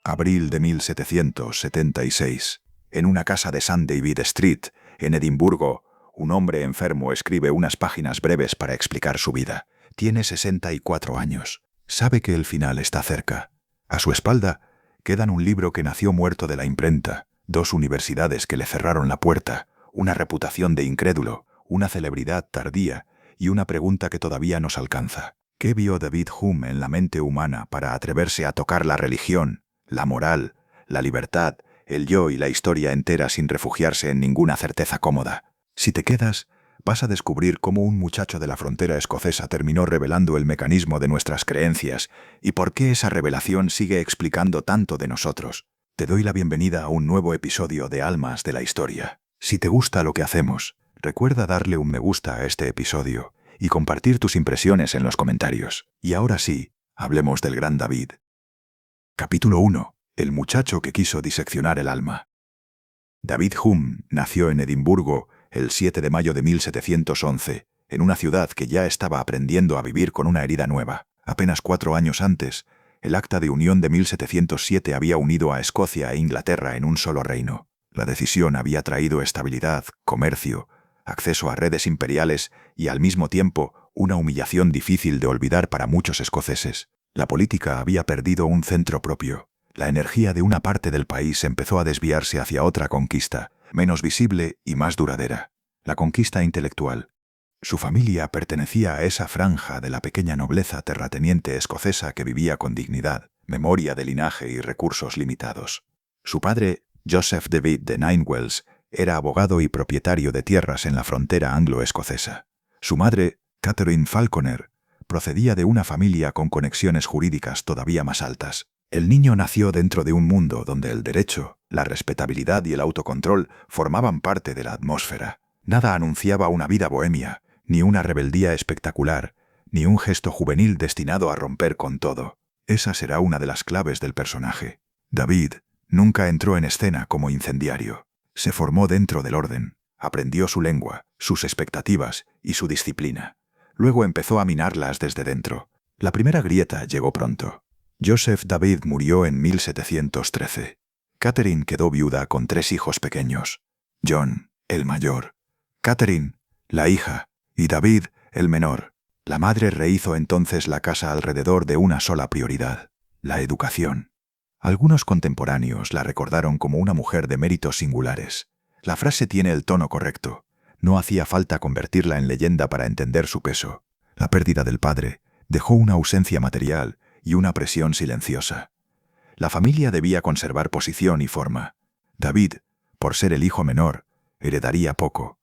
Abril de 1776. En una casa de St. David Street, en Edimburgo, un hombre enfermo escribe unas páginas breves para explicar su vida. Tiene 64 años. Sabe que el final está cerca. A su espalda quedan un libro que nació muerto de la imprenta, 2 universidades que le cerraron la puerta, una reputación de incrédulo, una celebridad tardía y una pregunta que todavía nos alcanza. ¿Qué vio David Hume en la mente humana para atreverse a tocar la religión, la moral, la libertad, el yo y la historia entera sin refugiarse en ninguna certeza cómoda? Si te quedas, vas a descubrir cómo un muchacho de la frontera escocesa terminó revelando el mecanismo de nuestras creencias y por qué esa revelación sigue explicando tanto de nosotros. Te doy la bienvenida a un nuevo episodio de Almas de la Historia. Si te gusta lo que hacemos, recuerda darle un me gusta a este episodio y compartir tus impresiones en los comentarios. Y ahora sí, hablemos del gran David. Capítulo 1. El muchacho que quiso diseccionar el alma. David Hume nació en Edimburgo el 7 de mayo de 1711, en una ciudad que ya estaba aprendiendo a vivir con una herida nueva. Apenas 4 años antes, el Acta de Unión de 1707 había unido a Escocia e Inglaterra en un solo reino. La decisión había traído estabilidad, comercio, acceso a redes imperiales y al mismo tiempo una humillación difícil de olvidar para muchos escoceses. La política había perdido un centro propio. La energía de una parte del país empezó a desviarse hacia otra conquista, menos visible y más duradera: la conquista intelectual. Su familia pertenecía a esa franja de la pequeña nobleza terrateniente escocesa que vivía con dignidad, memoria de linaje y recursos limitados. Su padre, Joseph David de Ninewells, era abogado y propietario de tierras en la frontera anglo-escocesa. Su madre, Catherine Falconer, procedía de una familia con conexiones jurídicas todavía más altas. El niño nació dentro de un mundo donde el derecho, la respetabilidad y el autocontrol formaban parte de la atmósfera. Nada anunciaba una vida bohemia, ni una rebeldía espectacular, ni un gesto juvenil destinado a romper con todo. Esa será una de las claves del personaje. David nunca entró en escena como incendiario. Se formó dentro del orden, aprendió su lengua, sus expectativas y su disciplina. Luego empezó a minarlas desde dentro. La primera grieta llegó pronto. Joseph David murió en 1713. Catherine quedó viuda con 3 hijos pequeños: John, el mayor; Catherine, la hija; y David, el menor. La madre rehizo entonces la casa alrededor de una sola prioridad: la educación. Algunos contemporáneos la recordaron como una mujer de méritos singulares. La frase tiene el tono correcto. No hacía falta convertirla en leyenda para entender su peso. La pérdida del padre dejó una ausencia material y una presión silenciosa. La familia debía conservar posición y forma. David, por ser el hijo menor, heredaría poco.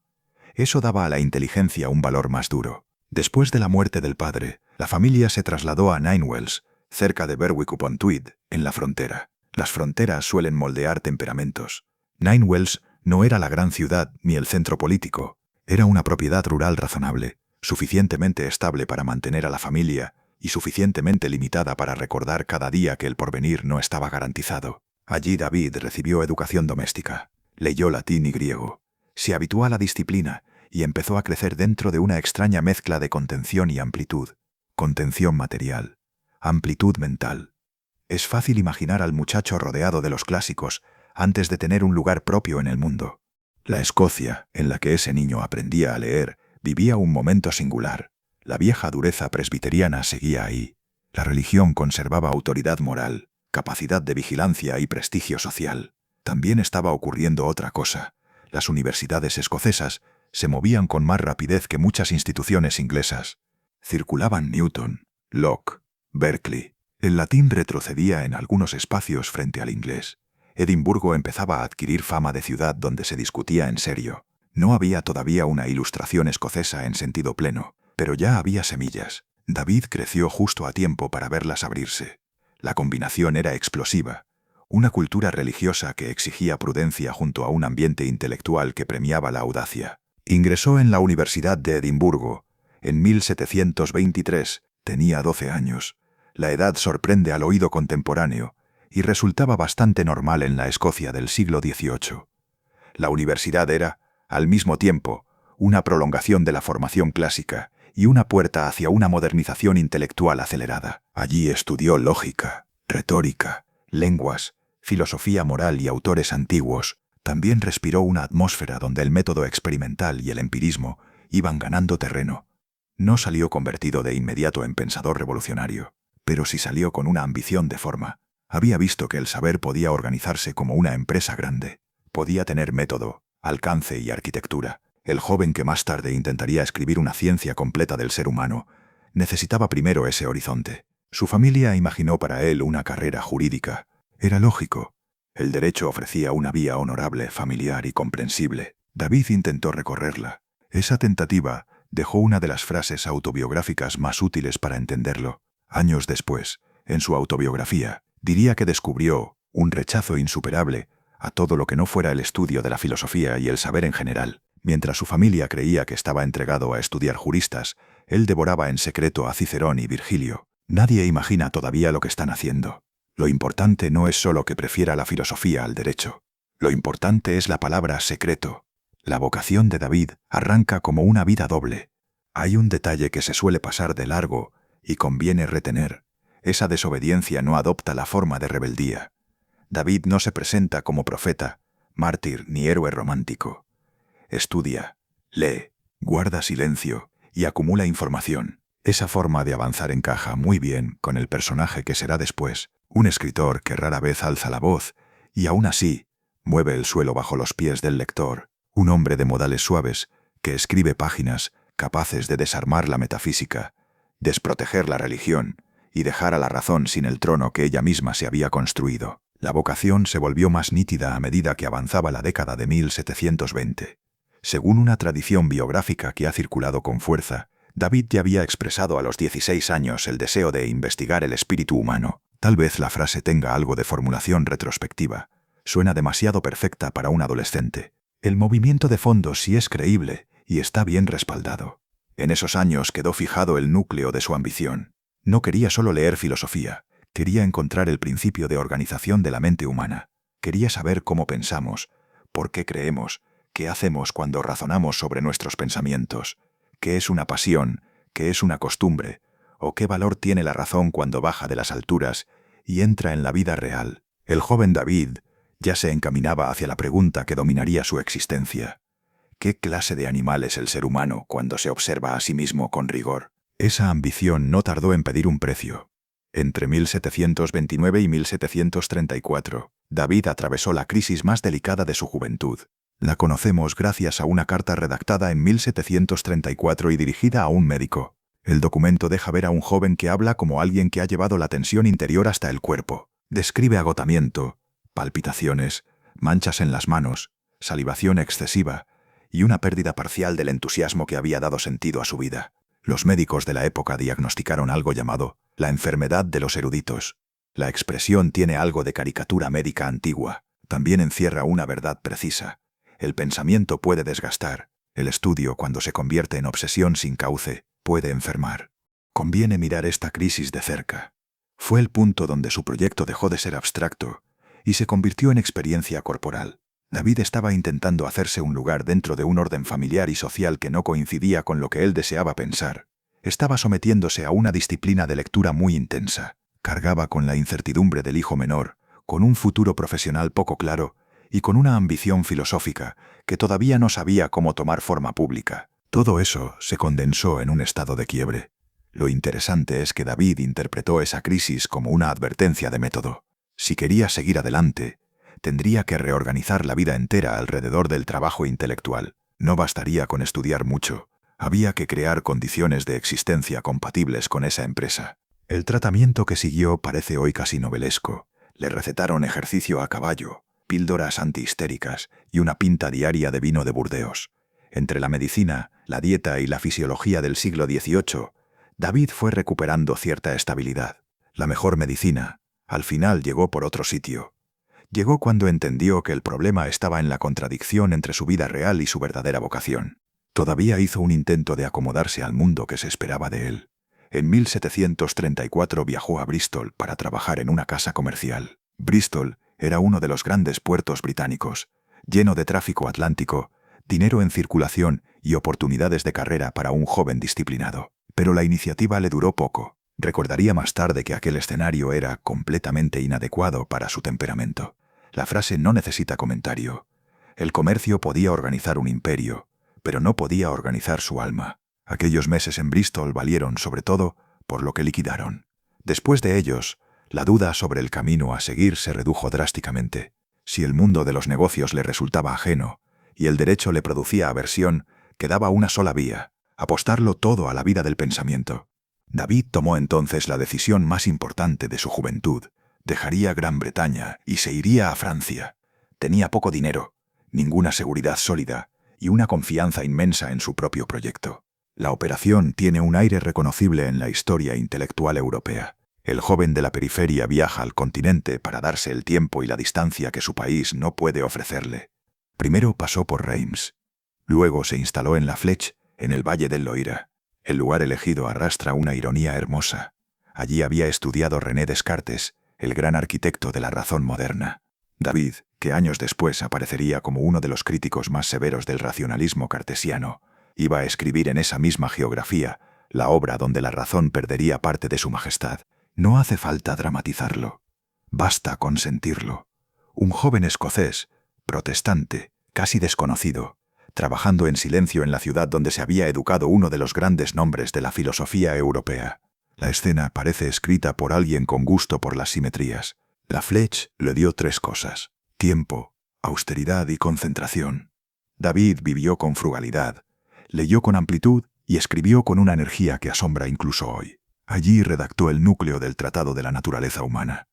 Eso daba a la inteligencia un valor más duro. Después de la muerte del padre, la familia se trasladó a Ninewells, cerca de Berwick-upon-Tweed, en la frontera. Las fronteras suelen moldear temperamentos. Ninewells no era la gran ciudad ni el centro político. Era una propiedad rural razonable, suficientemente estable para mantener a la familia y suficientemente limitada para recordar cada día que el porvenir no estaba garantizado. Allí David recibió educación doméstica, leyó latín y griego, se habituó a la disciplina y empezó a crecer dentro de una extraña mezcla de contención y amplitud. Contención material, amplitud mental. Es fácil imaginar al muchacho rodeado de los clásicos antes de tener un lugar propio en el mundo. La Escocia, en la que ese niño aprendía a leer, vivía un momento singular. La vieja dureza presbiteriana seguía ahí. La religión conservaba autoridad moral, capacidad de vigilancia y prestigio social. También estaba ocurriendo otra cosa. Las universidades escocesas se movían con más rapidez que muchas instituciones inglesas. Circulaban Newton, Locke, Berkeley. El latín retrocedía en algunos espacios frente al inglés. Edimburgo empezaba a adquirir fama de ciudad donde se discutía en serio. No había todavía una ilustración escocesa en sentido pleno, pero ya había semillas. David creció justo a tiempo para verlas abrirse. La combinación era explosiva. Una cultura religiosa que exigía prudencia junto a un ambiente intelectual que premiaba la audacia. Ingresó en la Universidad de Edimburgo. En 1723 tenía 12 años. La edad sorprende al oído contemporáneo y resultaba bastante normal en la Escocia del siglo XVIII. La universidad era, al mismo tiempo, una prolongación de la formación clásica y una puerta hacia una modernización intelectual acelerada. Allí estudió lógica, retórica, lenguas, filosofía moral y autores antiguos, también respiró una atmósfera donde el método experimental y el empirismo iban ganando terreno. No salió convertido de inmediato en pensador revolucionario, pero sí salió con una ambición de forma. Había visto que el saber podía organizarse como una empresa grande. Podía tener método, alcance y arquitectura. El joven que más tarde intentaría escribir una ciencia completa del ser humano necesitaba primero ese horizonte. Su familia imaginó para él una carrera jurídica. Era lógico. El derecho ofrecía una vía honorable, familiar y comprensible. David intentó recorrerla. Esa tentativa dejó una de las frases autobiográficas más útiles para entenderlo. Años después, en su autobiografía, diría que descubrió un rechazo insuperable a todo lo que no fuera el estudio de la filosofía y el saber en general. Mientras su familia creía que estaba entregado a estudiar juristas, él devoraba en secreto a Cicerón y Virgilio. Nadie imagina todavía lo que están haciendo. Lo importante no es solo que prefiera la filosofía al derecho. Lo importante es la palabra secreto. La vocación de David arranca como una vida doble. Hay un detalle que se suele pasar de largo y conviene retener. Esa desobediencia no adopta la forma de rebeldía. David no se presenta como profeta, mártir ni héroe romántico. Estudia, lee, guarda silencio y acumula información. Esa forma de avanzar encaja muy bien con el personaje que será después, un escritor que rara vez alza la voz y aún así mueve el suelo bajo los pies del lector, un hombre de modales suaves que escribe páginas capaces de desarmar la metafísica, desproteger la religión y dejar a la razón sin el trono que ella misma se había construido. La vocación se volvió más nítida a medida que avanzaba la década de 1720. Según una tradición biográfica que ha circulado con fuerza, David ya había expresado a los 16 años el deseo de investigar el espíritu humano. Tal vez la frase tenga algo de formulación retrospectiva. Suena demasiado perfecta para un adolescente. El movimiento de fondo sí es creíble y está bien respaldado. En esos años quedó fijado el núcleo de su ambición. No quería solo leer filosofía, quería encontrar el principio de organización de la mente humana. Quería saber cómo pensamos, por qué creemos, qué hacemos cuando razonamos sobre nuestros pensamientos, qué es una pasión, qué es una costumbre, o qué valor tiene la razón cuando baja de las alturas y entra en la vida real. El joven David ya se encaminaba hacia la pregunta que dominaría su existencia. ¿Qué clase de animal es el ser humano cuando se observa a sí mismo con rigor? Esa ambición no tardó en pedir un precio. Entre 1729 y 1734, David atravesó la crisis más delicada de su juventud. La conocemos gracias a una carta redactada en 1734 y dirigida a un médico. El documento deja ver a un joven que habla como alguien que ha llevado la tensión interior hasta el cuerpo. Describe agotamiento, palpitaciones, manchas en las manos, salivación excesiva y una pérdida parcial del entusiasmo que había dado sentido a su vida. Los médicos de la época diagnosticaron algo llamado la enfermedad de los eruditos. La expresión tiene algo de caricatura médica antigua. También encierra una verdad precisa. El pensamiento puede desgastar. El estudio, cuando se convierte en obsesión sin cauce, puede enfermar. Conviene mirar esta crisis de cerca. Fue el punto donde su proyecto dejó de ser abstracto y se convirtió en experiencia corporal. David estaba intentando hacerse un lugar dentro de un orden familiar y social que no coincidía con lo que él deseaba pensar. Estaba sometiéndose a una disciplina de lectura muy intensa. Cargaba con la incertidumbre del hijo menor, con un futuro profesional poco claro y con una ambición filosófica que todavía no sabía cómo tomar forma pública. Todo eso se condensó en un estado de quiebre. Lo interesante es que David interpretó esa crisis como una advertencia de método. Si quería seguir adelante, tendría que reorganizar la vida entera alrededor del trabajo intelectual. No bastaría con estudiar mucho. Había que crear condiciones de existencia compatibles con esa empresa. El tratamiento que siguió parece hoy casi novelesco. Le recetaron ejercicio a caballo, píldoras antihistéricas y una pinta diaria de vino de Burdeos. Entre la medicina, la dieta y la fisiología del siglo XVIII, David fue recuperando cierta estabilidad. La mejor medicina, al final, llegó por otro sitio. Llegó cuando entendió que el problema estaba en la contradicción entre su vida real y su verdadera vocación. Todavía hizo un intento de acomodarse al mundo que se esperaba de él. En 1734 viajó a Bristol para trabajar en una casa comercial. Bristol era uno de los grandes puertos británicos, lleno de tráfico atlántico, dinero en circulación y oportunidades de carrera para un joven disciplinado. Pero la iniciativa le duró poco. Recordaría más tarde que aquel escenario era completamente inadecuado para su temperamento. La frase no necesita comentario. El comercio podía organizar un imperio, pero no podía organizar su alma. Aquellos meses en Bristol valieron, sobre todo, por lo que liquidaron. Después de ellos, la duda sobre el camino a seguir se redujo drásticamente. Si el mundo de los negocios le resultaba ajeno y el derecho le producía aversión, quedaba una sola vía: apostarlo todo a la vida del pensamiento. David tomó entonces la decisión más importante de su juventud. Dejaría Gran Bretaña y se iría a Francia. Tenía poco dinero, ninguna seguridad sólida y una confianza inmensa en su propio proyecto. La operación tiene un aire reconocible en la historia intelectual europea. El joven de la periferia viaja al continente para darse el tiempo y la distancia que su país no puede ofrecerle. Primero pasó por Reims. Luego se instaló en La Flèche, en el Valle del Loira. El lugar elegido arrastra una ironía hermosa. Allí había estudiado René Descartes, el gran arquitecto de la razón moderna. David, que años después aparecería como uno de los críticos más severos del racionalismo cartesiano, iba a escribir en esa misma geografía la obra donde la razón perdería parte de su majestad. No hace falta dramatizarlo. Basta con sentirlo. Un joven escocés, protestante, casi desconocido, trabajando en silencio en la ciudad donde se había educado uno de los grandes nombres de la filosofía europea. La escena parece escrita por alguien con gusto por las simetrías. La Flèche le dio tres cosas: tiempo, austeridad y concentración. David vivió con frugalidad, leyó con amplitud y escribió con una energía que asombra incluso hoy. Allí redactó el núcleo del Tratado de la Naturaleza Humana.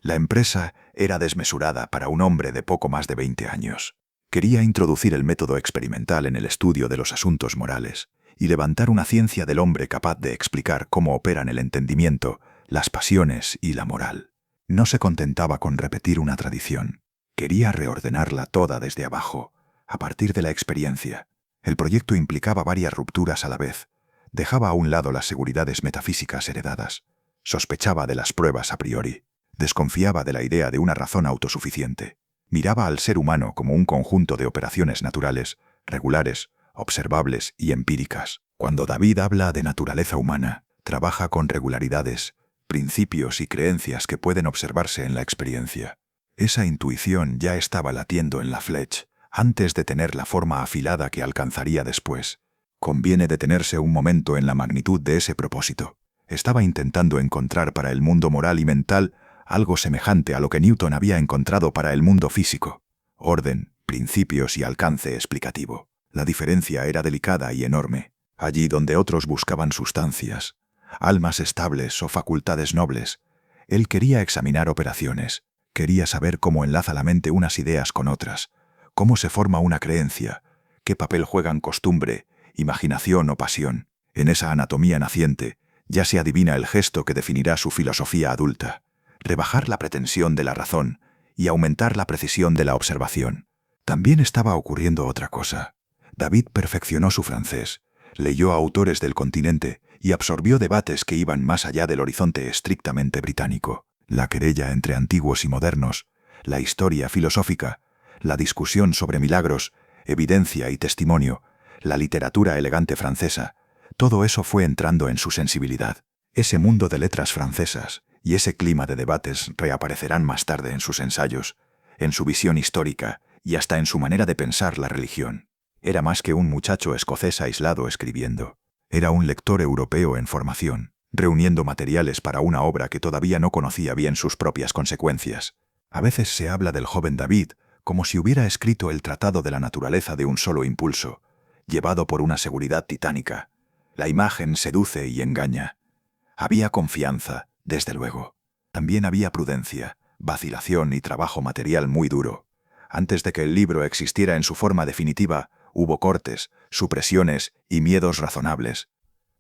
La empresa era desmesurada para un hombre de poco más de 20 años. Quería introducir el método experimental en el estudio de los asuntos morales y levantar una ciencia del hombre capaz de explicar cómo operan el entendimiento, las pasiones y la moral. No se contentaba con repetir una tradición. Quería reordenarla toda desde abajo, a partir de la experiencia. El proyecto implicaba varias rupturas a la vez. Dejaba a un lado las seguridades metafísicas heredadas. Sospechaba de las pruebas a priori. Desconfiaba de la idea de una razón autosuficiente. Miraba al ser humano como un conjunto de operaciones naturales, regulares, observables y empíricas. Cuando David habla de naturaleza humana, trabaja con regularidades, principios y creencias que pueden observarse en la experiencia. Esa intuición ya estaba latiendo en La Flèche, antes de tener la forma afilada que alcanzaría después. Conviene detenerse un momento en la magnitud de ese propósito. Estaba intentando encontrar para el mundo moral y mental algo semejante a lo que Newton había encontrado para el mundo físico: orden, principios y alcance explicativo. La diferencia era delicada y enorme. Allí donde otros buscaban sustancias, almas estables o facultades nobles, él quería examinar operaciones. Quería saber cómo enlaza la mente unas ideas con otras, cómo se forma una creencia, qué papel juegan costumbre, imaginación o pasión. En esa anatomía naciente ya se adivina el gesto que definirá su filosofía adulta: rebajar la pretensión de la razón y aumentar la precisión de la observación. También estaba ocurriendo otra cosa. David perfeccionó su francés, leyó a autores del continente y absorbió debates que iban más allá del horizonte estrictamente británico. La querella entre antiguos y modernos, la historia filosófica, la discusión sobre milagros, evidencia y testimonio, la literatura elegante francesa, todo eso fue entrando en su sensibilidad. Ese mundo de letras francesas y ese clima de debates reaparecerán más tarde en sus ensayos, en su visión histórica y hasta en su manera de pensar la religión. Era más que un muchacho escocés aislado escribiendo. Era un lector europeo en formación, reuniendo materiales para una obra que todavía no conocía bien sus propias consecuencias. A veces se habla del joven David como si hubiera escrito el Tratado de la Naturaleza de un solo impulso, llevado por una seguridad titánica. La imagen seduce y engaña. Había confianza, desde luego. También había prudencia, vacilación y trabajo material muy duro. Antes de que el libro existiera en su forma definitiva, hubo cortes, supresiones y miedos razonables.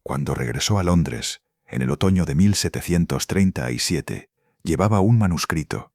Cuando regresó a Londres, en el otoño de 1737, llevaba un manuscrito.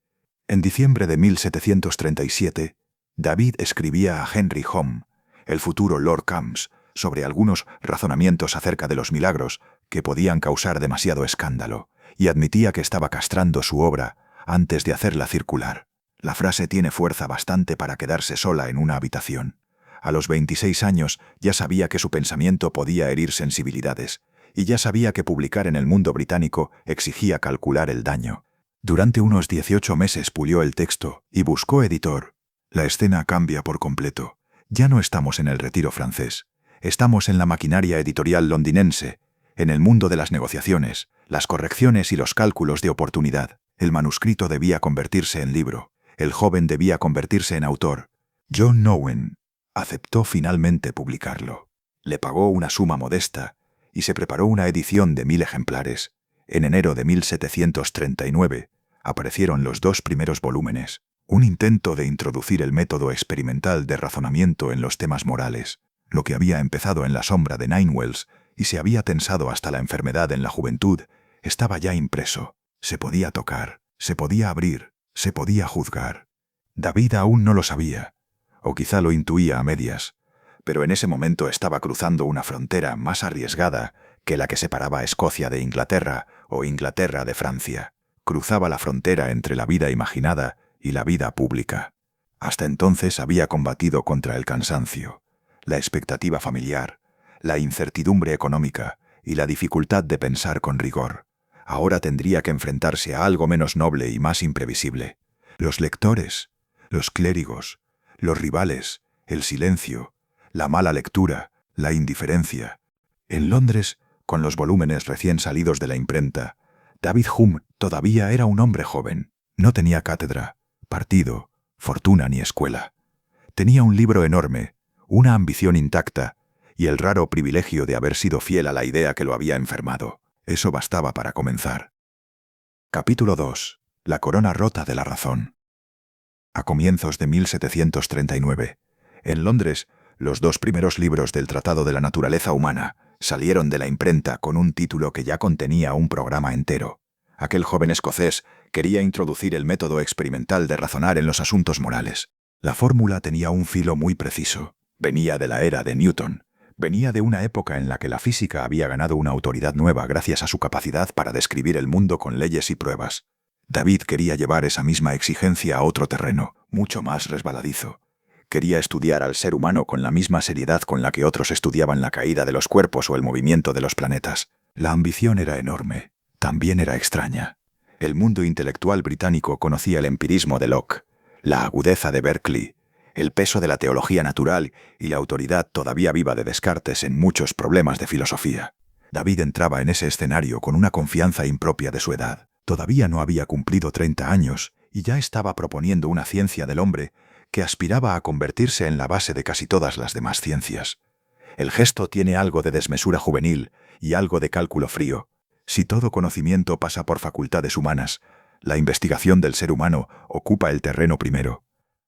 En diciembre de 1737, David escribía a Henry Home, el futuro Lord Kamms, sobre algunos razonamientos acerca de los milagros que podían causar demasiado escándalo, y admitía que estaba castrando su obra antes de hacerla circular. La frase tiene fuerza bastante para quedarse sola en una habitación. A los 26 años ya sabía que su pensamiento podía herir sensibilidades, y ya sabía que publicar en el mundo británico exigía calcular el daño. Durante unos 18 meses pulió el texto y buscó editor. La escena cambia por completo. Ya no estamos en el Retiro francés. Estamos en la maquinaria editorial londinense, en el mundo de las negociaciones, las correcciones y los cálculos de oportunidad. El manuscrito debía convertirse en libro. El joven debía convertirse en autor. John Nowen aceptó finalmente publicarlo. Le pagó una suma modesta y se preparó una edición de 1000 ejemplares. En enero de 1739 aparecieron los 2 primeros volúmenes, un intento de introducir el método experimental de razonamiento en los temas morales, lo que había empezado en la sombra de Ninewells y se había tensado hasta la enfermedad en la juventud, estaba ya impreso. Se podía tocar, se podía abrir, se podía juzgar. David aún no lo sabía, o quizá lo intuía a medias, pero en ese momento estaba cruzando una frontera más arriesgada que la que separaba a Escocia de Inglaterra o Inglaterra de Francia. Cruzaba la frontera entre la vida imaginada y la vida pública. Hasta entonces había combatido contra el cansancio, la expectativa familiar, la incertidumbre económica y la dificultad de pensar con rigor. Ahora tendría que enfrentarse a algo menos noble y más imprevisible. Los lectores, los clérigos, los rivales, el silencio, la mala lectura, la indiferencia. En Londres, con los volúmenes recién salidos de la imprenta, David Hume todavía era un hombre joven. No tenía cátedra, partido, fortuna ni escuela. Tenía un libro enorme, una ambición intacta y el raro privilegio de haber sido fiel a la idea que lo había enfermado. Eso bastaba para comenzar. Capítulo 2. La corona rota de la razón. A comienzos de 1739, en Londres, los 2 primeros libros del Tratado de la Naturaleza Humana salieron de la imprenta con un título que ya contenía un programa entero. Aquel joven escocés quería introducir el método experimental de razonar en los asuntos morales. La fórmula tenía un filo muy preciso. Venía de la era de Newton. Venía de una época en la que la física había ganado una autoridad nueva gracias a su capacidad para describir el mundo con leyes y pruebas. David quería llevar esa misma exigencia a otro terreno, mucho más resbaladizo. Quería estudiar al ser humano con la misma seriedad con la que otros estudiaban la caída de los cuerpos o el movimiento de los planetas. La ambición era enorme. También era extraña. El mundo intelectual británico conocía el empirismo de Locke, la agudeza de Berkeley, el peso de la teología natural y la autoridad todavía viva de Descartes en muchos problemas de filosofía. David entraba en ese escenario con una confianza impropia de su edad. Todavía no había cumplido 30 años y ya estaba proponiendo una ciencia del hombre que aspiraba a convertirse en la base de casi todas las demás ciencias. El gesto tiene algo de desmesura juvenil y algo de cálculo frío. Si todo conocimiento pasa por facultades humanas, la investigación del ser humano ocupa el terreno primero.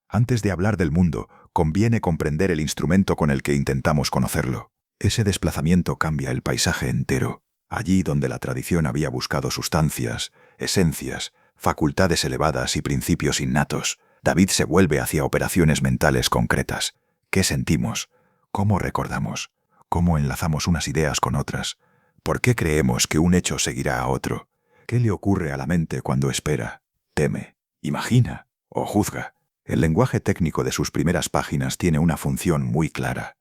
Antes de hablar del mundo, conviene comprender el instrumento con el que intentamos conocerlo. Ese desplazamiento cambia el paisaje entero. Allí donde la tradición había buscado sustancias, esencias, facultades elevadas y principios innatos, David se vuelve hacia operaciones mentales concretas. ¿Qué sentimos? ¿Cómo recordamos? ¿Cómo enlazamos unas ideas con otras? ¿Por qué creemos que un hecho seguirá a otro? ¿Qué le ocurre a la mente cuando espera, teme, imagina o juzga? El lenguaje técnico de sus primeras páginas tiene una función muy clara.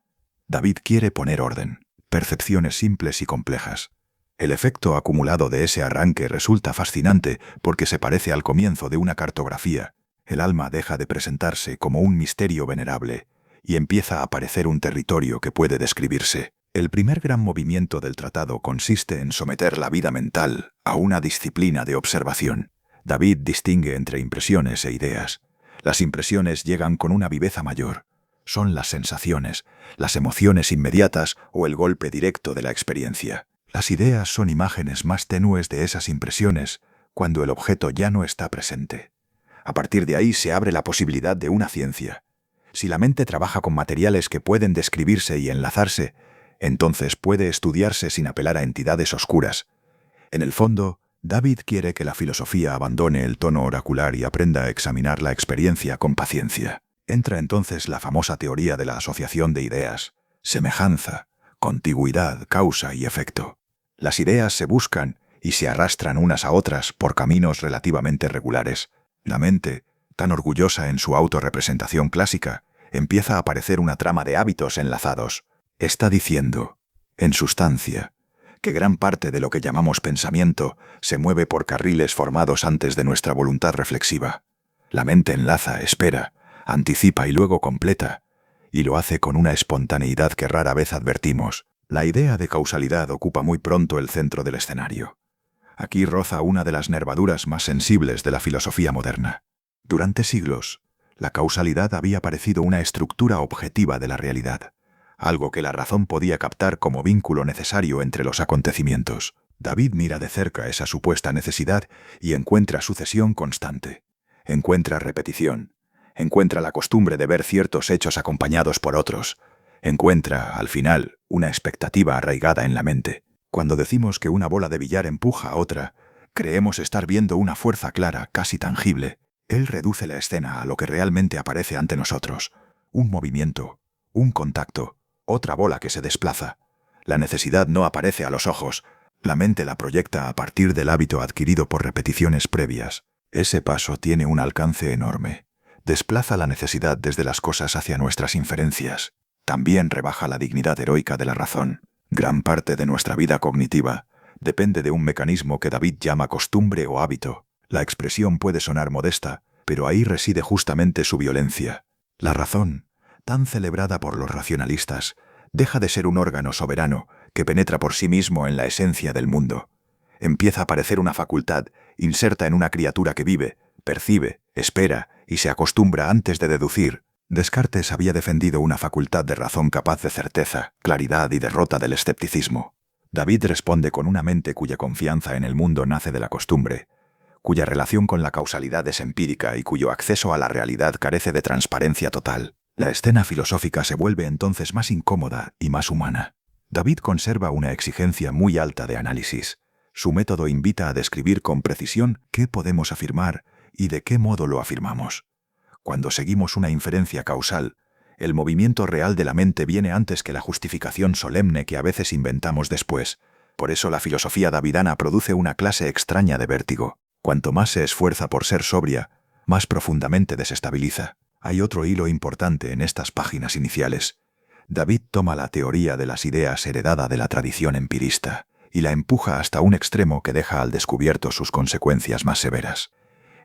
David quiere poner orden, percepciones simples y complejas. El efecto acumulado de ese arranque resulta fascinante porque se parece al comienzo de una cartografía. El alma deja de presentarse como un misterio venerable y empieza a aparecer un territorio que puede describirse. El primer gran movimiento del tratado consiste en someter la vida mental a una disciplina de observación. David distingue entre impresiones e ideas. Las impresiones llegan con una viveza mayor. Son las sensaciones, las emociones inmediatas o el golpe directo de la experiencia. Las ideas son imágenes más tenues de esas impresiones cuando el objeto ya no está presente. A partir de ahí se abre la posibilidad de una ciencia. Si la mente trabaja con materiales que pueden describirse y enlazarse, entonces puede estudiarse sin apelar a entidades oscuras. En el fondo, David quiere que la filosofía abandone el tono oracular y aprenda a examinar la experiencia con paciencia. Entra entonces la famosa teoría de la asociación de ideas, semejanza, contigüidad, causa y efecto. Las ideas se buscan y se arrastran unas a otras por caminos relativamente regulares. La mente, tan orgullosa en su autorrepresentación clásica, empieza a aparecer una trama de hábitos enlazados. Está diciendo, en sustancia, que gran parte de lo que llamamos pensamiento se mueve por carriles formados antes de nuestra voluntad reflexiva. La mente enlaza, espera, anticipa y luego completa, y lo hace con una espontaneidad que rara vez advertimos. La idea de causalidad ocupa muy pronto el centro del escenario. Aquí roza una de las nervaduras más sensibles de la filosofía moderna. Durante siglos, la causalidad había parecido una estructura objetiva de la realidad, algo que la razón podía captar como vínculo necesario entre los acontecimientos. David mira de cerca esa supuesta necesidad y encuentra sucesión constante. Encuentra repetición. Encuentra la costumbre de ver ciertos hechos acompañados por otros. Encuentra, al final, una expectativa arraigada en la mente. Cuando decimos que una bola de billar empuja a otra, creemos estar viendo una fuerza clara, casi tangible. Él reduce la escena a lo que realmente aparece ante nosotros. Un movimiento, un contacto, otra bola que se desplaza. La necesidad no aparece a los ojos. La mente la proyecta a partir del hábito adquirido por repeticiones previas. Ese paso tiene un alcance enorme. Desplaza la necesidad desde las cosas hacia nuestras inferencias. También rebaja la dignidad heroica de la razón. Gran parte de nuestra vida cognitiva depende de un mecanismo que David llama costumbre o hábito. La expresión puede sonar modesta, pero ahí reside justamente su violencia. La razón, tan celebrada por los racionalistas, deja de ser un órgano soberano que penetra por sí mismo en la esencia del mundo. Empieza a parecer una facultad inserta en una criatura que vive, percibe, espera y se acostumbra antes de deducir. Descartes había defendido una facultad de razón capaz de certeza, claridad y derrota del escepticismo. David responde con una mente cuya confianza en el mundo nace de la costumbre, cuya relación con la causalidad es empírica y cuyo acceso a la realidad carece de transparencia total. La escena filosófica se vuelve entonces más incómoda y más humana. David conserva una exigencia muy alta de análisis. Su método invita a describir con precisión qué podemos afirmar y de qué modo lo afirmamos. Cuando seguimos una inferencia causal, el movimiento real de la mente viene antes que la justificación solemne que a veces inventamos después. Por eso la filosofía davidana produce una clase extraña de vértigo. Cuanto más se esfuerza por ser sobria, más profundamente desestabiliza. Hay otro hilo importante en estas páginas iniciales. David toma la teoría de las ideas heredada de la tradición empirista y la empuja hasta un extremo que deja al descubierto sus consecuencias más severas.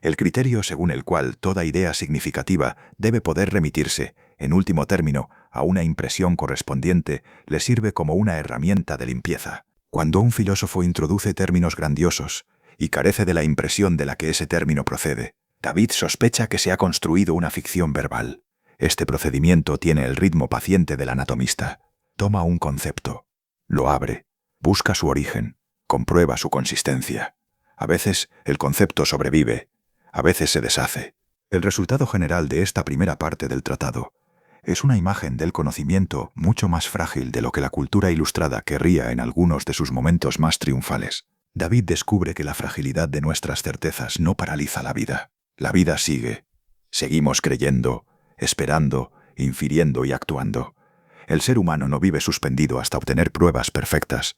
El criterio según el cual toda idea significativa debe poder remitirse, en último término, a una impresión correspondiente, le sirve como una herramienta de limpieza. Cuando un filósofo introduce términos grandiosos y carece de la impresión de la que ese término procede, David sospecha que se ha construido una ficción verbal. Este procedimiento tiene el ritmo paciente del anatomista. Toma un concepto, lo abre, busca su origen, comprueba su consistencia. A veces el concepto sobrevive, a veces se deshace. El resultado general de esta primera parte del tratado es una imagen del conocimiento mucho más frágil de lo que la cultura ilustrada querría en algunos de sus momentos más triunfales. David descubre que la fragilidad de nuestras certezas no paraliza la vida. La vida sigue. Seguimos creyendo, esperando, infiriendo y actuando. El ser humano no vive suspendido hasta obtener pruebas perfectas.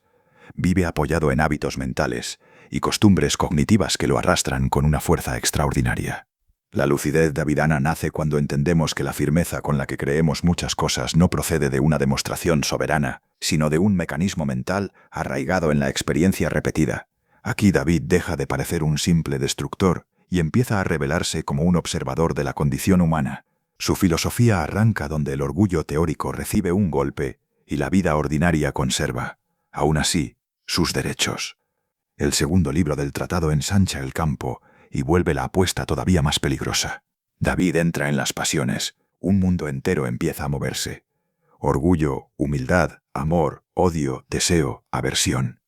Vive apoyado en hábitos mentales y costumbres cognitivas que lo arrastran con una fuerza extraordinaria. La lucidez davidana nace cuando entendemos que la firmeza con la que creemos muchas cosas no procede de una demostración soberana, sino de un mecanismo mental arraigado en la experiencia repetida. Aquí David deja de parecer un simple destructor y empieza a revelarse como un observador de la condición humana. Su filosofía arranca donde el orgullo teórico recibe un golpe y la vida ordinaria conserva, aún así, sus derechos. El segundo libro del tratado ensancha el campo y vuelve la apuesta todavía más peligrosa. David entra en las pasiones. Un mundo entero empieza a moverse. Orgullo, humildad, amor, odio, deseo, aversión.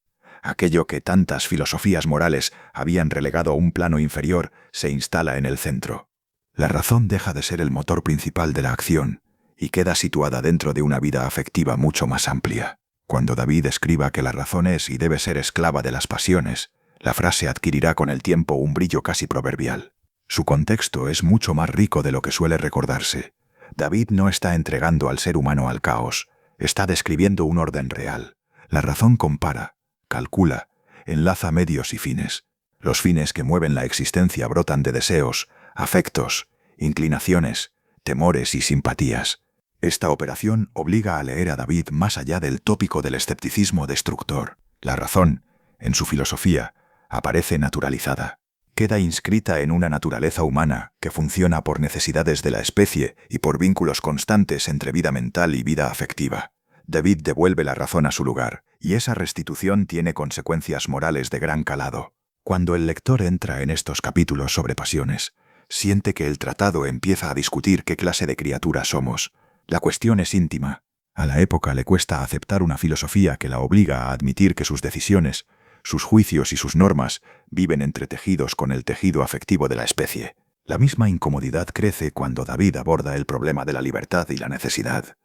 Aquello que tantas filosofías morales habían relegado a un plano inferior se instala en el centro. La razón deja de ser el motor principal de la acción y queda situada dentro de una vida afectiva mucho más amplia. Cuando David escriba que la razón es y debe ser esclava de las pasiones, la frase adquirirá con el tiempo un brillo casi proverbial. Su contexto es mucho más rico de lo que suele recordarse. David no está entregando al ser humano al caos, está describiendo un orden real. La razón compara, calcula, enlaza medios y fines. Los fines que mueven la existencia brotan de deseos, afectos, inclinaciones, temores y simpatías. Esta operación obliga a leer a David más allá del tópico del escepticismo destructor. La razón, en su filosofía, aparece naturalizada. Queda inscrita en una naturaleza humana que funciona por necesidades de la especie y por vínculos constantes entre vida mental y vida afectiva. David devuelve la razón a su lugar, y esa restitución tiene consecuencias morales de gran calado. Cuando el lector entra en estos capítulos sobre pasiones, siente que el tratado empieza a discutir qué clase de criatura somos. La cuestión es íntima. A la época le cuesta aceptar una filosofía que la obliga a admitir que sus decisiones, sus juicios y sus normas viven entretejidos con el tejido afectivo de la especie. La misma incomodidad crece cuando David aborda el problema de la libertad y la necesidad.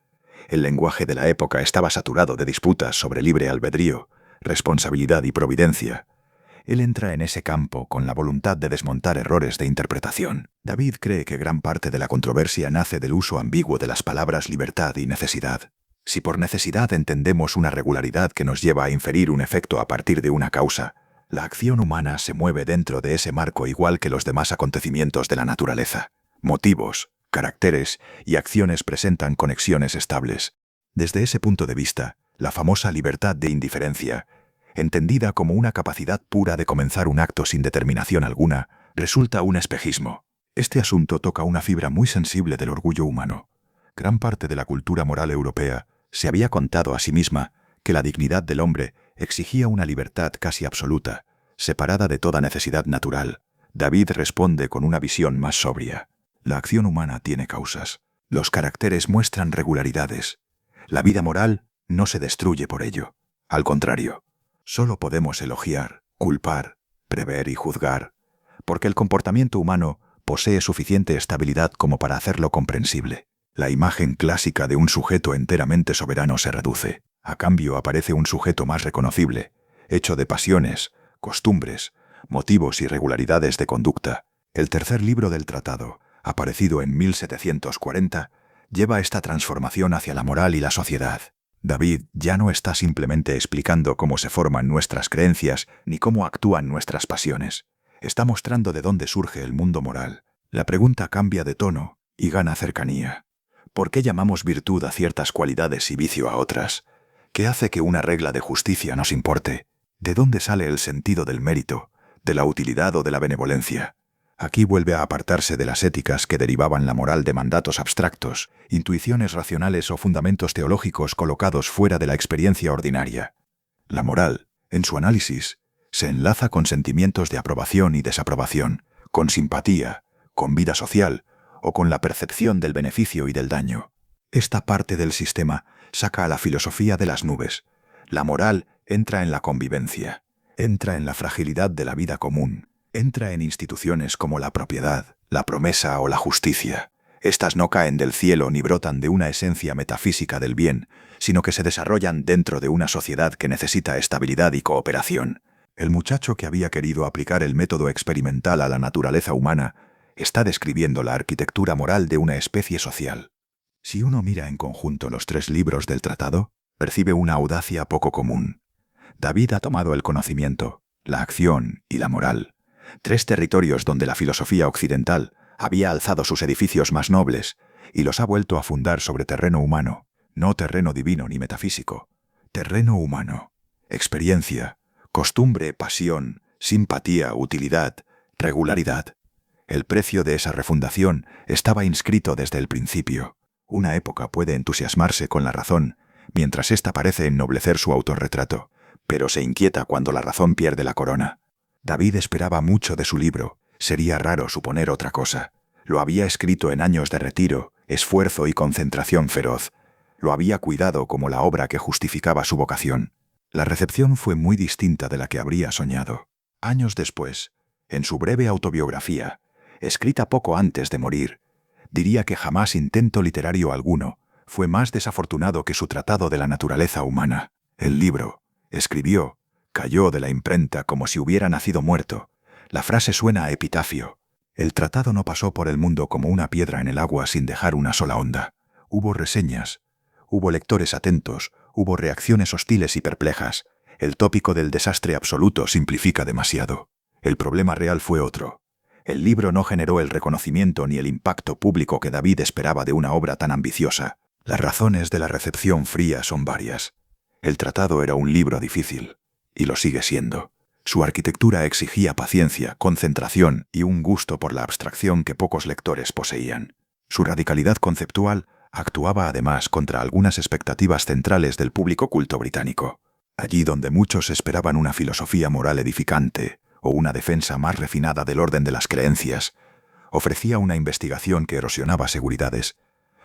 El lenguaje de la época estaba saturado de disputas sobre libre albedrío, responsabilidad y providencia. Él entra en ese campo con la voluntad de desmontar errores de interpretación. David cree que gran parte de la controversia nace del uso ambiguo de las palabras libertad y necesidad. Si por necesidad entendemos una regularidad que nos lleva a inferir un efecto a partir de una causa, la acción humana se mueve dentro de ese marco igual que los demás acontecimientos de la naturaleza. Motivos, caracteres y acciones presentan conexiones estables. Desde ese punto de vista, la famosa libertad de indiferencia, entendida como una capacidad pura de comenzar un acto sin determinación alguna, resulta un espejismo. Este asunto toca una fibra muy sensible del orgullo humano. Gran parte de la cultura moral europea se había contado a sí misma que la dignidad del hombre exigía una libertad casi absoluta, separada de toda necesidad natural. David responde con una visión más sobria. La acción humana tiene causas. Los caracteres muestran regularidades. La vida moral no se destruye por ello. Al contrario, solo podemos elogiar, culpar, prever y juzgar, porque el comportamiento humano posee suficiente estabilidad como para hacerlo comprensible. La imagen clásica de un sujeto enteramente soberano se reduce. A cambio aparece un sujeto más reconocible, hecho de pasiones, costumbres, motivos y regularidades de conducta. El tercer libro del tratado, aparecido en 1740, lleva esta transformación hacia la moral y la sociedad. David ya no está simplemente explicando cómo se forman nuestras creencias ni cómo actúan nuestras pasiones. Está mostrando de dónde surge el mundo moral. La pregunta cambia de tono y gana cercanía. ¿Por qué llamamos virtud a ciertas cualidades y vicio a otras? ¿Qué hace que una regla de justicia nos importe? ¿De dónde sale el sentido del mérito, de la utilidad o de la benevolencia? Aquí vuelve a apartarse de las éticas que derivaban la moral de mandatos abstractos, intuiciones racionales o fundamentos teológicos colocados fuera de la experiencia ordinaria. La moral, en su análisis, se enlaza con sentimientos de aprobación y desaprobación, con simpatía, con vida social o con la percepción del beneficio y del daño. Esta parte del sistema saca a la filosofía de las nubes. La moral entra en la convivencia, entra en la fragilidad de la vida común, entra en instituciones como la propiedad, la promesa o la justicia. Estas no caen del cielo ni brotan de una esencia metafísica del bien, sino que se desarrollan dentro de una sociedad que necesita estabilidad y cooperación. El muchacho que había querido aplicar el método experimental a la naturaleza humana está describiendo la arquitectura moral de una especie social. Si uno mira en conjunto los tres libros del tratado, percibe una audacia poco común. David ha tomado el conocimiento, la acción y la moral, tres territorios donde la filosofía occidental había alzado sus edificios más nobles y los ha vuelto a fundar sobre terreno humano, no terreno divino ni metafísico, terreno humano, experiencia, costumbre, pasión, simpatía, utilidad, regularidad. El precio de esa refundación estaba inscrito desde el principio. Una época puede entusiasmarse con la razón, mientras ésta parece ennoblecer su autorretrato, pero se inquieta cuando la razón pierde la corona. David esperaba mucho de su libro. Sería raro suponer otra cosa. Lo había escrito en años de retiro, esfuerzo y concentración feroz. Lo había cuidado como la obra que justificaba su vocación. La recepción fue muy distinta de la que habría soñado. Años después, en su breve autobiografía, escrita poco antes de morir, diría que jamás intento literario alguno fue más desafortunado que su tratado de la naturaleza humana. El libro, escribió, cayó de la imprenta como si hubiera nacido muerto. La frase suena a epitafio. El tratado no pasó por el mundo como una piedra en el agua sin dejar una sola onda. Hubo reseñas, hubo lectores atentos, hubo reacciones hostiles y perplejas. El tópico del desastre absoluto simplifica demasiado. El problema real fue otro. El libro no generó el reconocimiento ni el impacto público que David esperaba de una obra tan ambiciosa. Las razones de la recepción fría son varias. El tratado era un libro difícil. y lo sigue siendo. Su arquitectura exigía paciencia, concentración y un gusto por la abstracción que pocos lectores poseían. Su radicalidad conceptual actuaba además contra algunas expectativas centrales del público culto británico. Allí donde muchos esperaban una filosofía moral edificante o una defensa más refinada del orden de las creencias, ofrecía una investigación que erosionaba seguridades.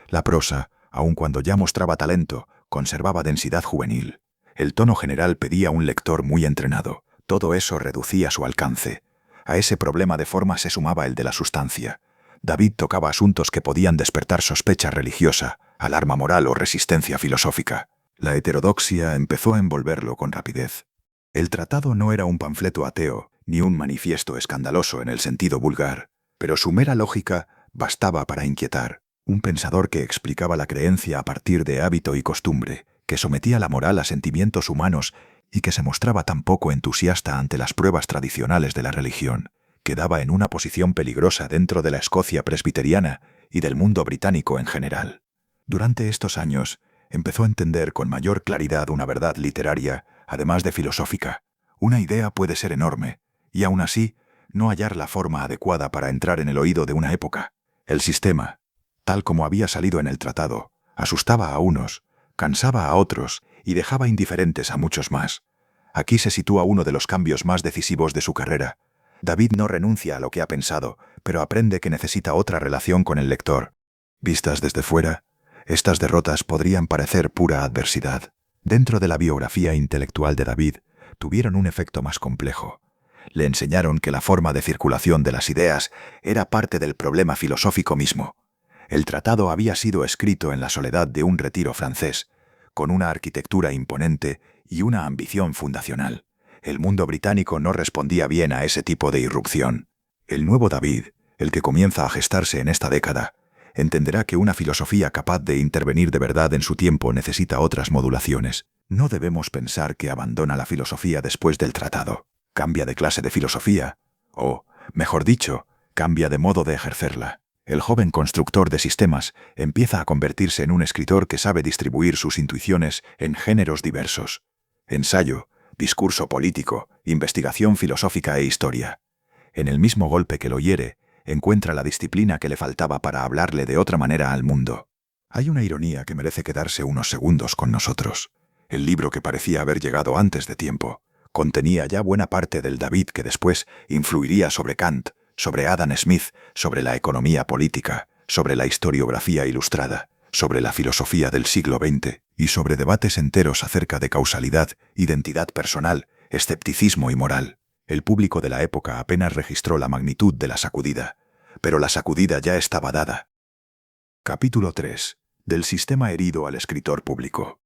La prosa, aun cuando ya mostraba talento, conservaba densidad juvenil. El tono general pedía un lector muy entrenado. Todo eso reducía su alcance. A ese problema de forma se sumaba el de la sustancia. David tocaba asuntos que podían despertar sospecha religiosa, alarma moral o resistencia filosófica. La heterodoxia empezó a envolverlo con rapidez. El tratado no era un panfleto ateo, ni un manifiesto escandaloso en el sentido vulgar, pero su mera lógica bastaba para inquietar. Un pensador que explicaba la creencia a partir de hábito y costumbre, que sometía la moral a sentimientos humanos y que se mostraba tan poco entusiasta ante las pruebas tradicionales de la religión, quedaba en una posición peligrosa dentro de la Escocia presbiteriana y del mundo británico en general. Durante estos años, empezó a entender con mayor claridad una verdad literaria, además de filosófica. Una idea puede ser enorme, y aún así, no hallar la forma adecuada para entrar en el oído de una época. El sistema, tal como había salido en el tratado, asustaba a unos, cansaba a otros y dejaba indiferentes a muchos más. Aquí se sitúa uno de los cambios más decisivos de su carrera. David no renuncia a lo que ha pensado, pero aprende que necesita otra relación con el lector. Vistas desde fuera, estas derrotas podrían parecer pura adversidad. Dentro de la biografía intelectual de David, tuvieron un efecto más complejo. Le enseñaron que la forma de circulación de las ideas era parte del problema filosófico mismo. El tratado había sido escrito en la soledad de un retiro francés, con una arquitectura imponente y una ambición fundacional. El mundo británico no respondía bien a ese tipo de irrupción. El nuevo David, el que comienza a gestarse en esta década, entenderá que una filosofía capaz de intervenir de verdad en su tiempo necesita otras modulaciones. No debemos pensar que abandona la filosofía después del tratado. Cambia de clase de filosofía, o, mejor dicho, cambia de modo de ejercerla. El joven constructor de sistemas empieza a convertirse en un escritor que sabe distribuir sus intuiciones en géneros diversos: ensayo, discurso político, investigación filosófica e historia. En el mismo golpe que lo hiere, encuentra la disciplina que le faltaba para hablarle de otra manera al mundo. Hay una ironía que merece quedarse unos segundos con nosotros. El libro que parecía haber llegado antes de tiempo contenía ya buena parte del David que después influiría sobre Kant, sobre Adam Smith, sobre la economía política, sobre la historiografía ilustrada, sobre la filosofía del siglo XX y sobre debates enteros acerca de causalidad, identidad personal, escepticismo y moral. El público de la época apenas registró la magnitud de la sacudida, pero la sacudida ya estaba dada. Capítulo 3. Del sistema herido al escritor público.